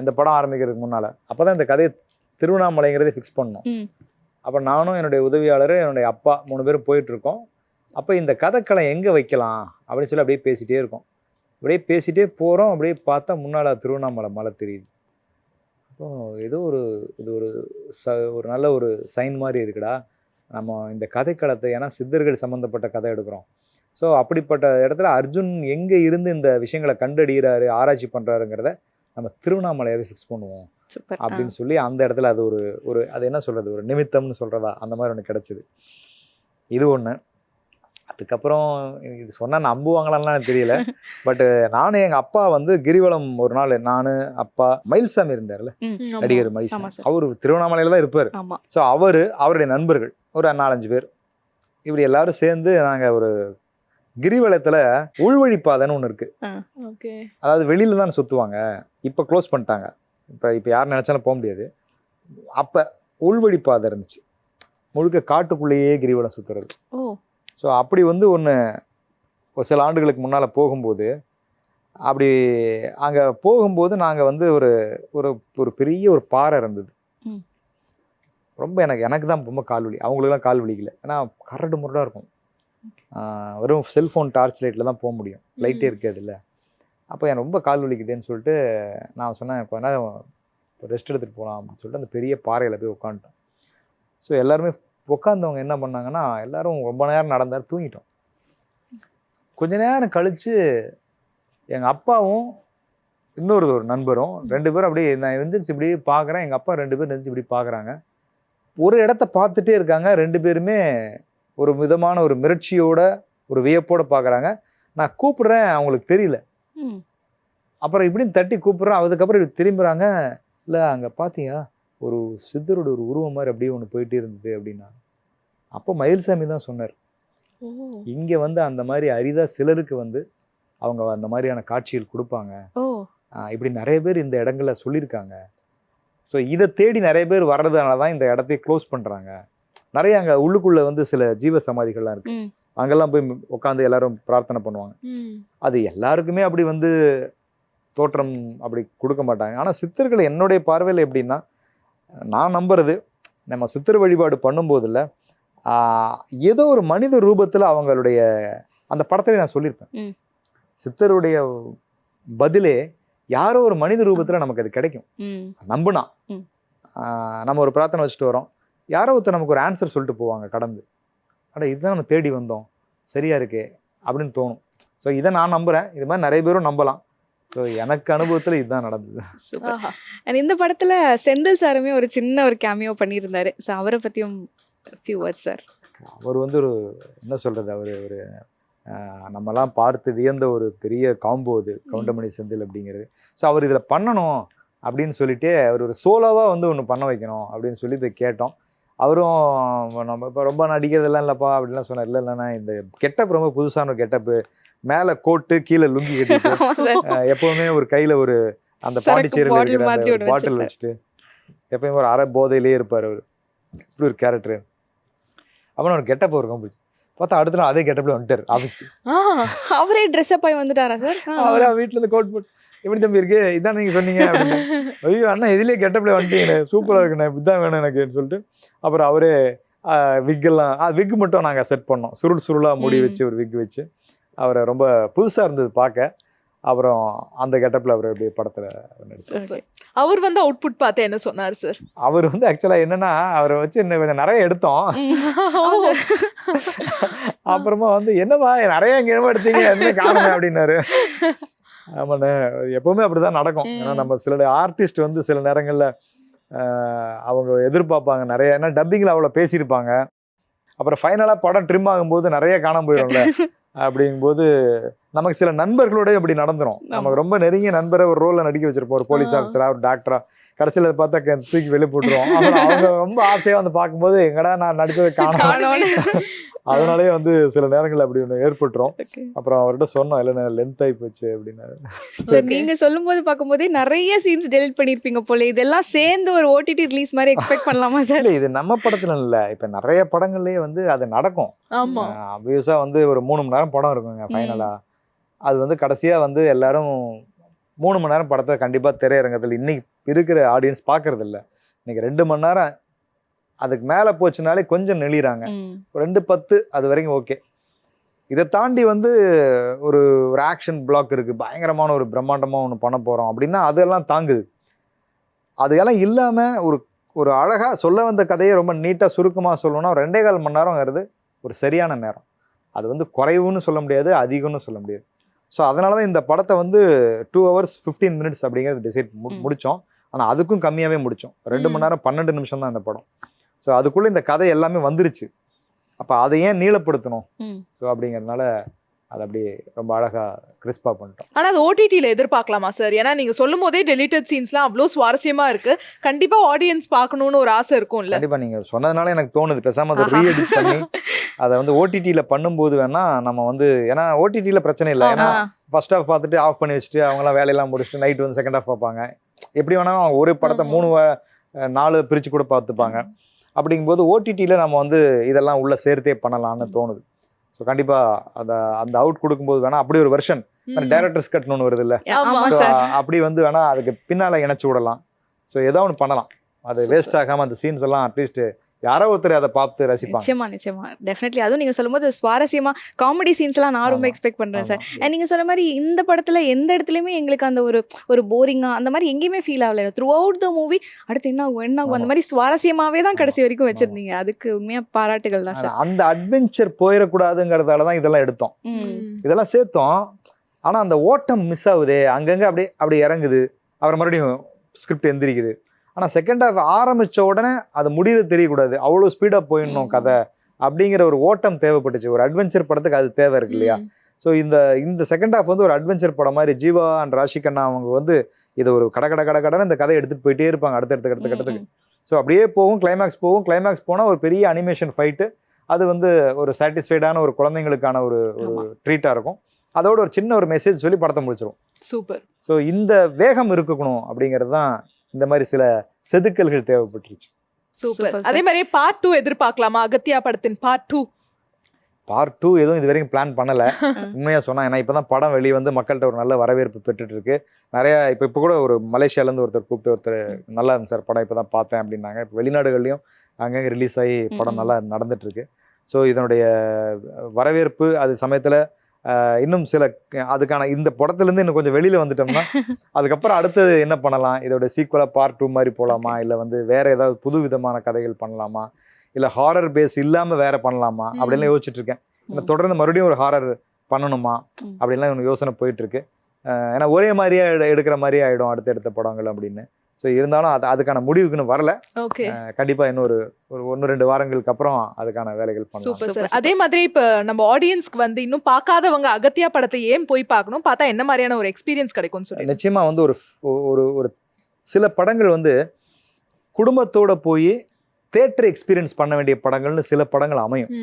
இந்த படம் ஆரம்பிக்கிறதுக்கு முன்னால் அப்போ தான் இந்த கதையை திருவண்ணாமலைங்கிறதே ஃபிக்ஸ் பண்ணோம். அப்போ நானும் என்னுடைய உதவியாளர், என்னுடைய அப்பா 3 பேரும் போயிட்டுருக்கோம். அப்போ இந்த கதைக்களை எங்கே வைக்கலாம் அப்படின்னு சொல்லி அப்படியே பேசிகிட்டே இருக்கோம். அப்படியே பேசிகிட்டே போகிறோம். அப்படியே பார்த்தா முன்னால் திருவண்ணாமலை மலை தெரியுது. அப்போ ஏதோ இது ஒரு நல்ல ஒரு சைன் மாதிரி இருக்குடா. நம்ம இந்த கதைக்களத்தை, ஏன்னா சித்தர்கள் சம்மந்தப்பட்ட கதை எடுக்கிறோம். ஸோ அப்படிப்பட்ட இடத்துல அர்ஜுன் எங்கே இருந்து இந்த விஷயங்களை கண்டறிகிறாரு, ஆராய்ச்சி பண்ணுறாருங்கிறத நம்ம திருவண்ணாமலையாகவே ஃபிக்ஸ் பண்ணுவோம் அப்படின்னு சொல்லி அந்த இடத்துல அது அது என்ன சொல்கிறது, ஒரு நிமித்தம்னு சொல்கிறதா, அந்த மாதிரி ஒன்று கிடச்சிது. இது ஒன்று. அதுக்கப்புறம் இது சொன்னால் நம்புவாங்களான்னு எனக்கு தெரியல. பட் நானும் எங்கள் அப்பா வந்து கிரிவலம் ஒரு நாள், நான் அப்பா மயில்சாமி இருந்தார்ல, நடிகர் மயில்சாமி, அவர் திருவண்ணாமலையில் தான் இருப்பார். ஸோ அவருடைய நண்பர்கள் ஒரு 4-5 பேர் இப்படி எல்லாரும் சேர்ந்து நாங்கள் ஒரு கிரிவலத்தில் உள்வழிப்பாதைன்னு ஒன்று இருக்குது. அதாவது வெளியில தான் சுற்றுவாங்க, இப்போ க்ளோஸ் பண்ணிட்டாங்க. இப்போ யார் நினச்சாலும் போக முடியாது. அப்போ உள்வழிப்பாதை இருந்துச்சு, முழுக்க காட்டுக்குள்ளேயே கிரிவலம் சுற்றுறது. ஸோ அப்படி வந்து ஒரு சில ஆண்டுகளுக்கு முன்னால் போகும்போது, அப்படி அங்கே போகும்போது நாங்கள் வந்து ஒரு பெரிய ஒரு பாறை இருந்தது. ரொம்ப எனக்கு தான் ரொம்ப கால் வலி, அவங்களுக்குலாம் கால் வலிக்கல. ஏன்னா கரடு முரடாக இருக்கும். வெறும் செல்ஃபோன் டார்ச் லைட்டில் தான் போக முடியும், லைட்டே இருக்காது இல்லை. அப்போ எனக்கு ரொம்ப கால் வலிக்குதுன்னு சொல்லிட்டு நான் சொன்னேன், கொஞ்ச நேரம் ரெஸ்ட் எடுத்துகிட்டு போகலாம் அப்படின்னு சொல்லிட்டு அந்த பெரிய பாறையில் போய் உட்காந்துட்டோம். ஸோ எல்லாருமே உட்காந்தவங்க என்ன பண்ணாங்கன்னா, எல்லோரும் ரொம்ப நேரம் நடந்தார், தூங்கிட்டோம். கொஞ்ச நேரம் கழித்து எங்கள் அப்பாவும் ஒரு நண்பரும் 2 பேரும் அப்படியே, நான் எழுந்திரிச்சு இப்படி பார்க்குறேன், எங்கள் அப்பா 2 பேர் எழுந்திரிச்சு இப்படி பார்க்குறாங்க. ஒரு இடத்த பார்த்துட்டே இருக்காங்க. 2 பேருமே ஒரு விதமான ஒரு மிரட்சியோட, ஒரு வியப்போட பார்க்குறாங்க. நான் கூப்பிட்றேன், அவங்களுக்கு தெரியல. அப்புறம் இப்படின்னு தட்டி கூப்பிட்றேன். அதுக்கப்புறம் இப்படி திரும்புகிறாங்க. இல்லை, அங்கே பார்த்தீங்க ஒரு சித்தரோட ஒரு உருவம் மாதிரி அப்படியே ஒன்று போயிட்டே இருந்தது அப்படின்னா. அப்போ மயில்சாமி தான் சொன்னார், இங்கே வந்து அந்த மாதிரி அரிதா சிலருக்கு வந்து அவங்க அந்த மாதிரியான காட்சிகள் கொடுப்பாங்க. இப்படி நிறைய பேர் இந்த இடங்கள்ல சொல்லியிருக்காங்க. ஸோ இதை தேடி நிறைய பேர் வர்றதுனால தான் இந்த இடத்தையே க்ளோஸ் பண்ணுறாங்க. நிறைய அங்கே உள்ளுக்குள்ளே வந்து சில ஜீவ சமாதிகள்லாம் இருக்குது. அங்கெல்லாம் போய் உட்காந்து எல்லாரும் பிரார்த்தனை பண்ணுவாங்க. அது எல்லாருக்குமே அப்படி வந்து தோற்றம் அப்படி கொடுக்க மாட்டாங்க. ஆனால் சித்தர்கள் என்னுடைய பார்வையில் எப்படின்னா, நான் நம்புறது நம்ம சித்தர் வழிபாடு பண்ணும்போதில் ஏதோ ஒரு மனித ரூபத்தில் அவங்களுடைய அந்த படத்தை நான் சொல்லியிருப்பேன். சித்தருடைய பதிலே யாரோ ஒரு மனித ரூபத்தில் நமக்கு அது கிடைக்கும். நம்புனா நம்ம ஒரு பிரார்த்தனை வச்சுட்டு வரோம், யாரோ ஒருத்தர் நமக்கு ஒரு ஆன்சர் சொல்லிட்டு போவாங்க கடந்து. அட இதுதான் நம்ம தேடி வந்தோம், சரியா இருக்கே அப்படின்னு தோணும். ஸோ இதை நான் நம்புகிறேன். இது மாதிரி நிறைய பேரும் நம்பலாம். ஸோ எனக்கு அனுபவத்தில் இதுதான் நடந்தது. அண்ட் இந்த படத்தில் செந்தில் சாருமே ஒரு சின்ன ஒரு கேமியோ பண்ணியிருந்தாரு. ஸோ அவரை பற்றியும் ஃபியூ வேர்ட்ஸ் சார். அவர் வந்து ஒரு என்ன சொல்கிறது, அவர் ஒரு நம்மலாம் பார்த்து வியந்த ஒரு பெரிய காம்போ அது கவுண்டமணி செந்தில் அப்படிங்கிறது. ஸோ அவர் இதில் பண்ணணும் அப்படின்னு சொல்லிட்டு அவர் ஒரு சோலோவாக வந்து ஒன்று பண்ண வைக்கணும் அப்படின்னு சொல்லி இதை கேட்டோம். அவரும் நம்ம இப்போ ரொம்ப நடிக்கிறதெல்லாம் இல்லைப்பா அப்படின்லாம் சொன்னார். இல்லைண்ணா இந்த கெட்டப் ரொம்ப புதுசான ஒரு கெட்டப்பு, மேலே கோட்டு கீழே லுங்கி கட்டிட்டு எப்போவுமே ஒரு கையில் ஒரு அந்த பாண்டிச்சேரியில் இருக்கிற பாட்டில் வச்சுட்டு எப்பயுமே ஒரு அரை போதையிலே இருப்பார் அவர். இப்படி ஒரு கேரக்டரு. அப்புறம் ஒரு கெட்டப் இருக்கும் பிடிச்சி பார்த்தா அடுத்த நாள் அதே கெட்டப்பில் வந்துட்டார் ஆஃபீஸ்க்கு. அவரே ட்ரெஸ்அப் ஆகி வந்துட்டாரா சார்? அவரே வீட்டில் இருந்து கோட் போட்டு எப்படி தம்பி இருக்கு, இதான் நீங்கள் சொன்னீங்க அப்படின்னு. ஐயோ அண்ணா இதுலேயே கெட்டப்பில் வந்துட்டீங்க, சூப்பராக இருக்குண்ணா, இப்படிதான் வேணும் எனக்குன்னு சொல்லிட்டு அப்புறம் அவரே விக்கெல்லாம் விக்கு மட்டும் நாங்கள் செட் பண்ணோம். சுருளாக முடி வச்சு ஒரு விக் வச்சு அவரை ரொம்ப புதுசாக இருந்தது பார்க்க. அப்புறம் அந்த கெட்டப்பில் அவர் அப்படியே படத்தில் நடிச்சார். அவர் வந்து அவுட்புட் பார்த்து என்ன சொன்னார் சார்? அவர் வந்து ஆக்சுவலாக என்னன்னா அவரை வச்சு கொஞ்சம் நிறைய எடுத்தோம். அப்புறமா வந்து என்னவா நிறைய இங்கே என்னமா எடுத்தீங்க என்ன காணுங்க அப்படின்னாரு. ஆமாண்ணே, எப்பவுமே அப்படிதான் நடக்கும். ஏன்னா நம்ம சில ஆர்டிஸ்ட் வந்து சில நேரங்களில் அவங்க எதிர்பார்ப்பாங்க நிறைய, ஏன்னா டப்பிங்கில் அவ்வளோ பேசியிருப்பாங்க. அப்புறம் ஃபைனலாக படம் ட்ரிம் ஆகும்போது நிறைய காணாம போயிடும்ல. அப்படிங்கும்போது நமக்கு சில நண்பர்களோடய அப்படி நடந்துரும். நமக்கு ரொம்ப நெருங்கிய நண்பரை ஒரு ரோலில் நடிக்க வச்சிருப்போம், ஒரு போலீஸ் ஆஃபீஸராக ஒரு டாக்டரா. கடைசியில் பார்த்தா தூக்கி வெளியே போட்டுருவோம். அப்புறம் அவங்க ரொம்ப ஆசையாக வந்து பார்க்கும்போது எங்கடா நான் நடிச்சதை காணோம். அதனாலேயே வந்து சில நேரங்கள் அப்படி ஒன்று ஏற்பட்டுரும். அப்புறம் அவர்கிட்ட சொன்னோம், இல்லைன்னா லென்த் ஆகி போச்சு அப்படின்னாரு. நீங்க சொல்லும் போது பார்க்கும்போதே நிறைய சீன்ஸ் டெலிட் பண்ணிருப்பீங்க போல. இதெல்லாம் சேர்ந்து ஒரு ஓடிடி ரிலீஸ் மாதிரி எக்ஸ்பெக்ட் பண்ணலாமா சார்? இல்லை, இது நம்ம படத்துல இல்லை, இப்போ நிறைய படங்கள்லேயே வந்து அது நடக்கும். ஆப்வியஸா வந்து ஒரு 3 மணி நேரம் படம் இருக்குங்க ஃபைனலா. அது வந்து கடைசியா வந்து எல்லாரும் 3 மணி நேரம் படத்தை கண்டிப்பாக திரையரங்கத்தில் இன்னைக்கு இருக்கிற ஆடியன்ஸ் பார்க்கறது இல்லை. இன்னைக்கு 2 மணி நேரம் அதுக்கு மேலே போச்சுனாலே கொஞ்சம் நெளிறாங்க. 2:10 அது வரைக்கும் ஓகே. இதை தாண்டி வந்து ஒரு ஆக்ஷன் பிளாக் இருக்குது, பயங்கரமான ஒரு பிரம்மாண்டமாக ஒன்று பண்ண போகிறோம் அப்படின்னா அதெல்லாம் தாங்குது. அதெல்லாம் இல்லாமல் ஒரு அழகாக சொல்ல வந்த கதையை ரொம்ப நீட்டாக சுருக்கமாக சொல்லணும்னா 2.25 மணி நேரங்கிறது ஒரு சரியான நேரம். அது வந்து குறைவுன்னு சொல்ல முடியாது, அதிகம்னு சொல்ல முடியாது. ஸோ அதனால தான் இந்த படத்தை வந்து 2 hours 15 minutes அப்படிங்கிறது டிசைட் முடித்தோம். ஆனால் அதுக்கும் கம்மியாகவே முடித்தோம். 2 மணி நேரம் 12 நிமிஷம் தான் இந்த படம். ஸோ அதுக்குள்ளே இந்த கதை எல்லாமே வந்துருச்சு. அப்போ அதை ஏன் நீளப்படுத்தணும்? ஸோ அப்படிங்கிறதுனால அது அப்படியே ரொம்ப அழகாக கிறிஸ்பாக பண்ணிட்டோம். ஆனால் அது ஓடிடியில் எதிர்பார்க்கலாமா சார்? ஏன்னா நீங்கள் சொல்லும் போதே டெலிட்டட் சீன்ஸ்லாம் அவ்வளோ சுவாரஸ்யமாக இருக்குது. கண்டிப்பாக ஆடியன்ஸ் பார்க்கணுன்னு ஒரு ஆசை இருக்கும்ல. கண்டிப்பாக நீங்கள் சொன்னதுனால எனக்கு தோணுது, பேசாமல் அதை ரீஎடிட் பண்ணி அதை வந்து ஓடிடியில் பண்ணும்போது வேணால் நம்ம வந்து, ஏன்னா ஓடிடியில் பிரச்சனை இல்லை. ஏன்னா ஃபர்ஸ்ட் ஹாஃப் பார்த்துட்டு ஆஃப் பண்ணி வச்சுட்டு அவங்களாம் வேலையெல்லாம் முடிச்சுட்டு நைட் வந்து செகண்ட் ஹாஃப் பார்ப்பாங்க. எப்படி வேணாலும் அவங்க ஒரு படத்தை 3-4 பிரித்து கூட பார்த்துப்பாங்க. அப்படிங்கும்போது ஓடிடியில் நம்ம வந்து இதெல்லாம் உள்ள சேர்த்தே பண்ணலாம்னு தோணுது. ஸோ கண்டிப்பாக அந்த அவுட் கொடுக்கும்போது வேணா அப்படி ஒரு வெர்ஷன் டைரக்டர்ஸ் கட்னு ஒன்று வருது இல்லை, அப்படி வந்து வேணா அதுக்கு பின்னால் இணைச்சி விடலாம். ஸோ ஏதோ ஒன்று பண்ணலாம். அது வேஸ்ட் ஆகாமல் அந்த சீன்ஸ் எல்லாம் அட்லீஸ்ட் யாரோ ஒருத்தர் அதை பார்த்து ரசிப்பாங்க. நிச்சயமா டெஃபினெட்லி. அதுவும் நீங்கள் சொல்லும்போது சுவாரஸ்யமா காமெடி சீன்ஸ்லாம் நான் ரொம்ப எக்ஸ்பெக்ட் பண்ணுறேன் சார். அண்ட் நீங்கள் சொல்ல மாதிரி இந்த படத்தில் எந்த இடத்துலையுமே எங்களுக்கு அந்த ஒரு போரிங்காக அந்த மாதிரி எங்கேயுமே ஃபீல் ஆகலை. த்ரூ அவுட் த மூவி அடுத்து என்ன ஆகும் அந்த மாதிரி சுவாரஸ்யமாகவே தான் கடைசி வரைக்கும் வச்சிருந்தீங்க. அதுக்கு உண்மையாக பாராட்டுகள் தான் சார். அந்த அட்வென்ச்சர் போயிடக்கூடாதுங்கிறதால தான் இதெல்லாம் எடுத்தோம், இதெல்லாம் சேர்த்தோம். ஆனால் அந்த ஓட்டம் மிஸ் ஆகுதே, அங்கங்கே அப்படியே இறங்குது, அப்புறம் மறுபடியும் ஸ்கிரிப்ட் எந்திரிக்குது. ஆனால் செகண்ட் ஹாஃப் ஆரம்பித்த உடனே அது முடிவு தெரியக்கூடாது, அவ்வளோ ஸ்பீடாக போயிடணும் கதை அப்படிங்கிற ஒரு ஓட்டம் தேவைப்பட்டுச்சு. ஒரு அட்வென்ச்சர் படத்துக்கு அது தேவை இருக்கு இல்லையா? ஸோ இந்த செகண்ட் ஹாஃப் வந்து ஒரு அட்வென்ச்சர் படம் மாதிரி. ஜீவா அண்ட் ராஷிகண்ணா அவங்க வந்து இதை ஒரு கடன்னு இந்த கதையை எடுத்துகிட்டு போயிட்டே இருப்பாங்க அடுத்த கட்டத்துக்கு. ஸோ அப்படியே போகும், கிளைமேக்ஸ் போனால் ஒரு பெரிய அனிமேஷன் ஃபைட்டு. அது வந்து ஒரு சாட்டிஸ்ஃபைடான ஒரு குழந்தைங்களுக்கான ஒரு ட்ரீட்டாக இருக்கும். அதோட ஒரு சின்ன ஒரு மெசேஜ் சொல்லி படத்தை முடிச்சிடும். சூப்பர். ஸோ இந்த வேகம் இருக்கணும் அப்படிங்கிறது தான் இந்த மாதிரி சில செதுக்கல்கள் தேவைப்பட்டுருச்சு. சூப்பர். அதே மாதிரி பார்ட் 2 எதிர்பார்க்கலாமா? அகத்தியா படத்தின் பார்ட் பார்ட் 2 எதுவும் இது வரைக்கும் பிளான் பண்ணலை உண்மையாக சொன்னா. ஏன்னா இப்போ தான் படம் வெளியே வந்து மக்கள்கிட்ட ஒரு நல்ல வரவேற்பு பெற்றுட்டு இருக்கு. நிறைய இப்போ கூட ஒரு மலேசியாலேருந்து ஒருத்தர் கூப்பிட்டு ஒருத்தர் நல்லா இருந்துச்சு சார் படம் இப்போ தான் பார்த்தேன் அப்படின்னாங்க. இப்போ வெளிநாடுகள்லையும் அங்கங்கே ரிலீஸ் ஆகி படம் நல்லா நடந்துட்டு இருக்கு. ஸோ இதனுடைய வரவேற்பு அது சமயத்தில் இன்னும் சில அதுக்கான இந்த படத்துலேருந்து இன்னும் கொஞ்சம் வெளியில் வந்துட்டோம்னா அதுக்கப்புறம் அடுத்தது என்ன பண்ணலாம், இதோட சீக்குவலாக பார்ட் 2 மாதிரி போகலாமா, இல்லை வந்து வேற ஏதாவது புது விதமான கதைகள் பண்ணலாமா, இல்லை ஹாரர் பேஸ் இல்லாமல் வேற பண்ணலாமா அப்படின்லாம் யோசிச்சுட்டு இருக்கேன். ஏன்னா தொடர்ந்து மறுபடியும் ஒரு ஹாரர் பண்ணணுமா அப்படின்லாம் எனக்கு யோசனை போயிட்டு இருக்கு. ஏன்னா ஒரே மாதிரியே எடுக்கிற மாதிரியே ஆகிடும் அடுத்தடுத்த படங்கள் அப்படின்னு. ஸோ இருந்தாலும் அதுக்கான முடிவுக்குன்னு வரல. ஓகே, கண்டிப்பா இன்னொரு 1-2 வாரங்களுக்கு அப்புறம் அதுக்கான வேலைகள் பண்ணலாம். Super sir. அதே மாதிரி இப்ப நம்ம ஆடியன்ஸ்க்கு வந்து இன்னும் பார்க்காதவங்க அகத்தியா படத்தை ஏன் போய் பார்க்கணும், பார்த்தா என்ன மாதிரியான ஒரு எக்ஸ்பீரியன்ஸ் கிடைக்கும்னு சொல்லி? நிச்சயமா வந்து ஒரு சில படங்கள் வந்து குடும்பத்தோட போய் தியேட்டர் எக்ஸ்பீரியன்ஸ் பண்ண வேண்டிய படங்கள்னு சில படங்கள் அமையும்.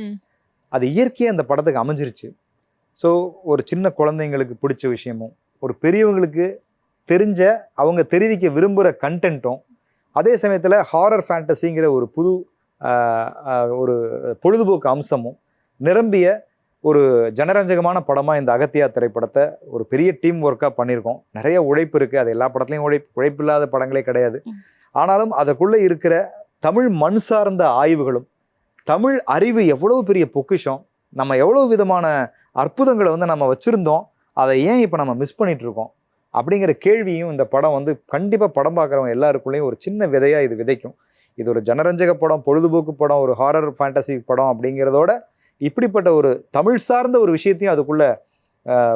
அது இயற்கையாக அந்த படத்துக்கு அமைஞ்சிருச்சு. ஸோ ஒரு சின்ன குழந்தைங்களுக்கு பிடிச்ச விஷயமும், ஒரு பெரியவங்களுக்கு தெரிஞ்ச அவங்க தெரிவிக்க விரும்புகிற கண்டென்ட்டும், அதே சமயத்தில் ஹாரர் ஃபேண்டசிங்கிற ஒரு புது ஒரு பொழுதுபோக்கு அம்சமும் நிரம்பிய ஒரு ஜனரஞ்சகமான படமாக இந்த அகத்தியா திரைப்படத்தை ஒரு பெரிய டீம் ஒர்க்காக பண்ணியிருக்கோம். நிறைய உழைப்பு இருக்குது. அது எல்லா படத்துலையும் உழைப்பு இல்லாத படங்களே கிடையாது. ஆனாலும் அதுக்குள்ளே இருக்கிற தமிழ் மண் சார்ந்த ஆய்வுகளும், தமிழ் அறிவு எவ்வளவு பெரிய பொக்கிஷம், நம்ம எவ்வளோ விதமான அற்புதங்களை வந்து நம்ம வச்சுருந்தோம், அதை ஏன் இப்போ நம்ம மிஸ் பண்ணிட்டு இருக்கோம் அப்படிங்கிற கேள்வியும் இந்த படம் வந்து கண்டிப்பாக படம் பார்க்குறவங்க எல்லாருக்குள்ளேயும் ஒரு சின்ன விதையாக இது விதைக்கும். இது ஒரு ஜனரஞ்சக படம், பொழுதுபோக்கு படம், ஒரு ஹாரர் ஃபேண்டசி படம் அப்படிங்கிறதோட இப்படிப்பட்ட ஒரு தமிழ் சார்ந்த ஒரு விஷயத்தையும் அதுக்குள்ளே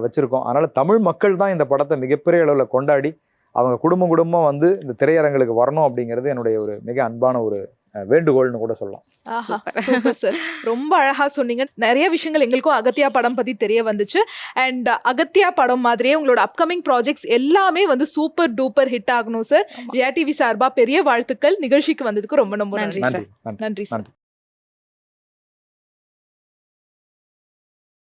வச்சுருக்கோம். அதனால் தமிழ் மக்கள் தான் இந்த படத்தை மிகப்பெரிய அளவில் கொண்டாடி அவங்க குடும்பமாக வந்து இந்த திரையரங்களுக்கு வரணும் அப்படிங்கிறது என்னுடைய ஒரு மிக அன்பான ஒரு வேண்டுகோள்னு கூட சொல்லலாம். சூப்பர் சார், ரொம்ப அழகா சொன்னீங்க. நிறைய விஷயங்கள் எங்களுக்கும் அகத்தியா படம் பத்தி தெரிய வந்துச்சு. அண்ட் அகத்தியா படம் மாதிரியே உங்களோட அப்கமிங் ப்ராஜெக்ட்ஸ் எல்லாமே வந்து சூப்பர் டூப்பர் ஹிட் ஆகணும் சார். ஜெயா டிவி சார்பா பெரிய வாழ்த்துக்கள். நிகழ்ச்சிக்கு வந்ததுக்கு ரொம்ப ரொம்ப நன்றி சார். நன்றி.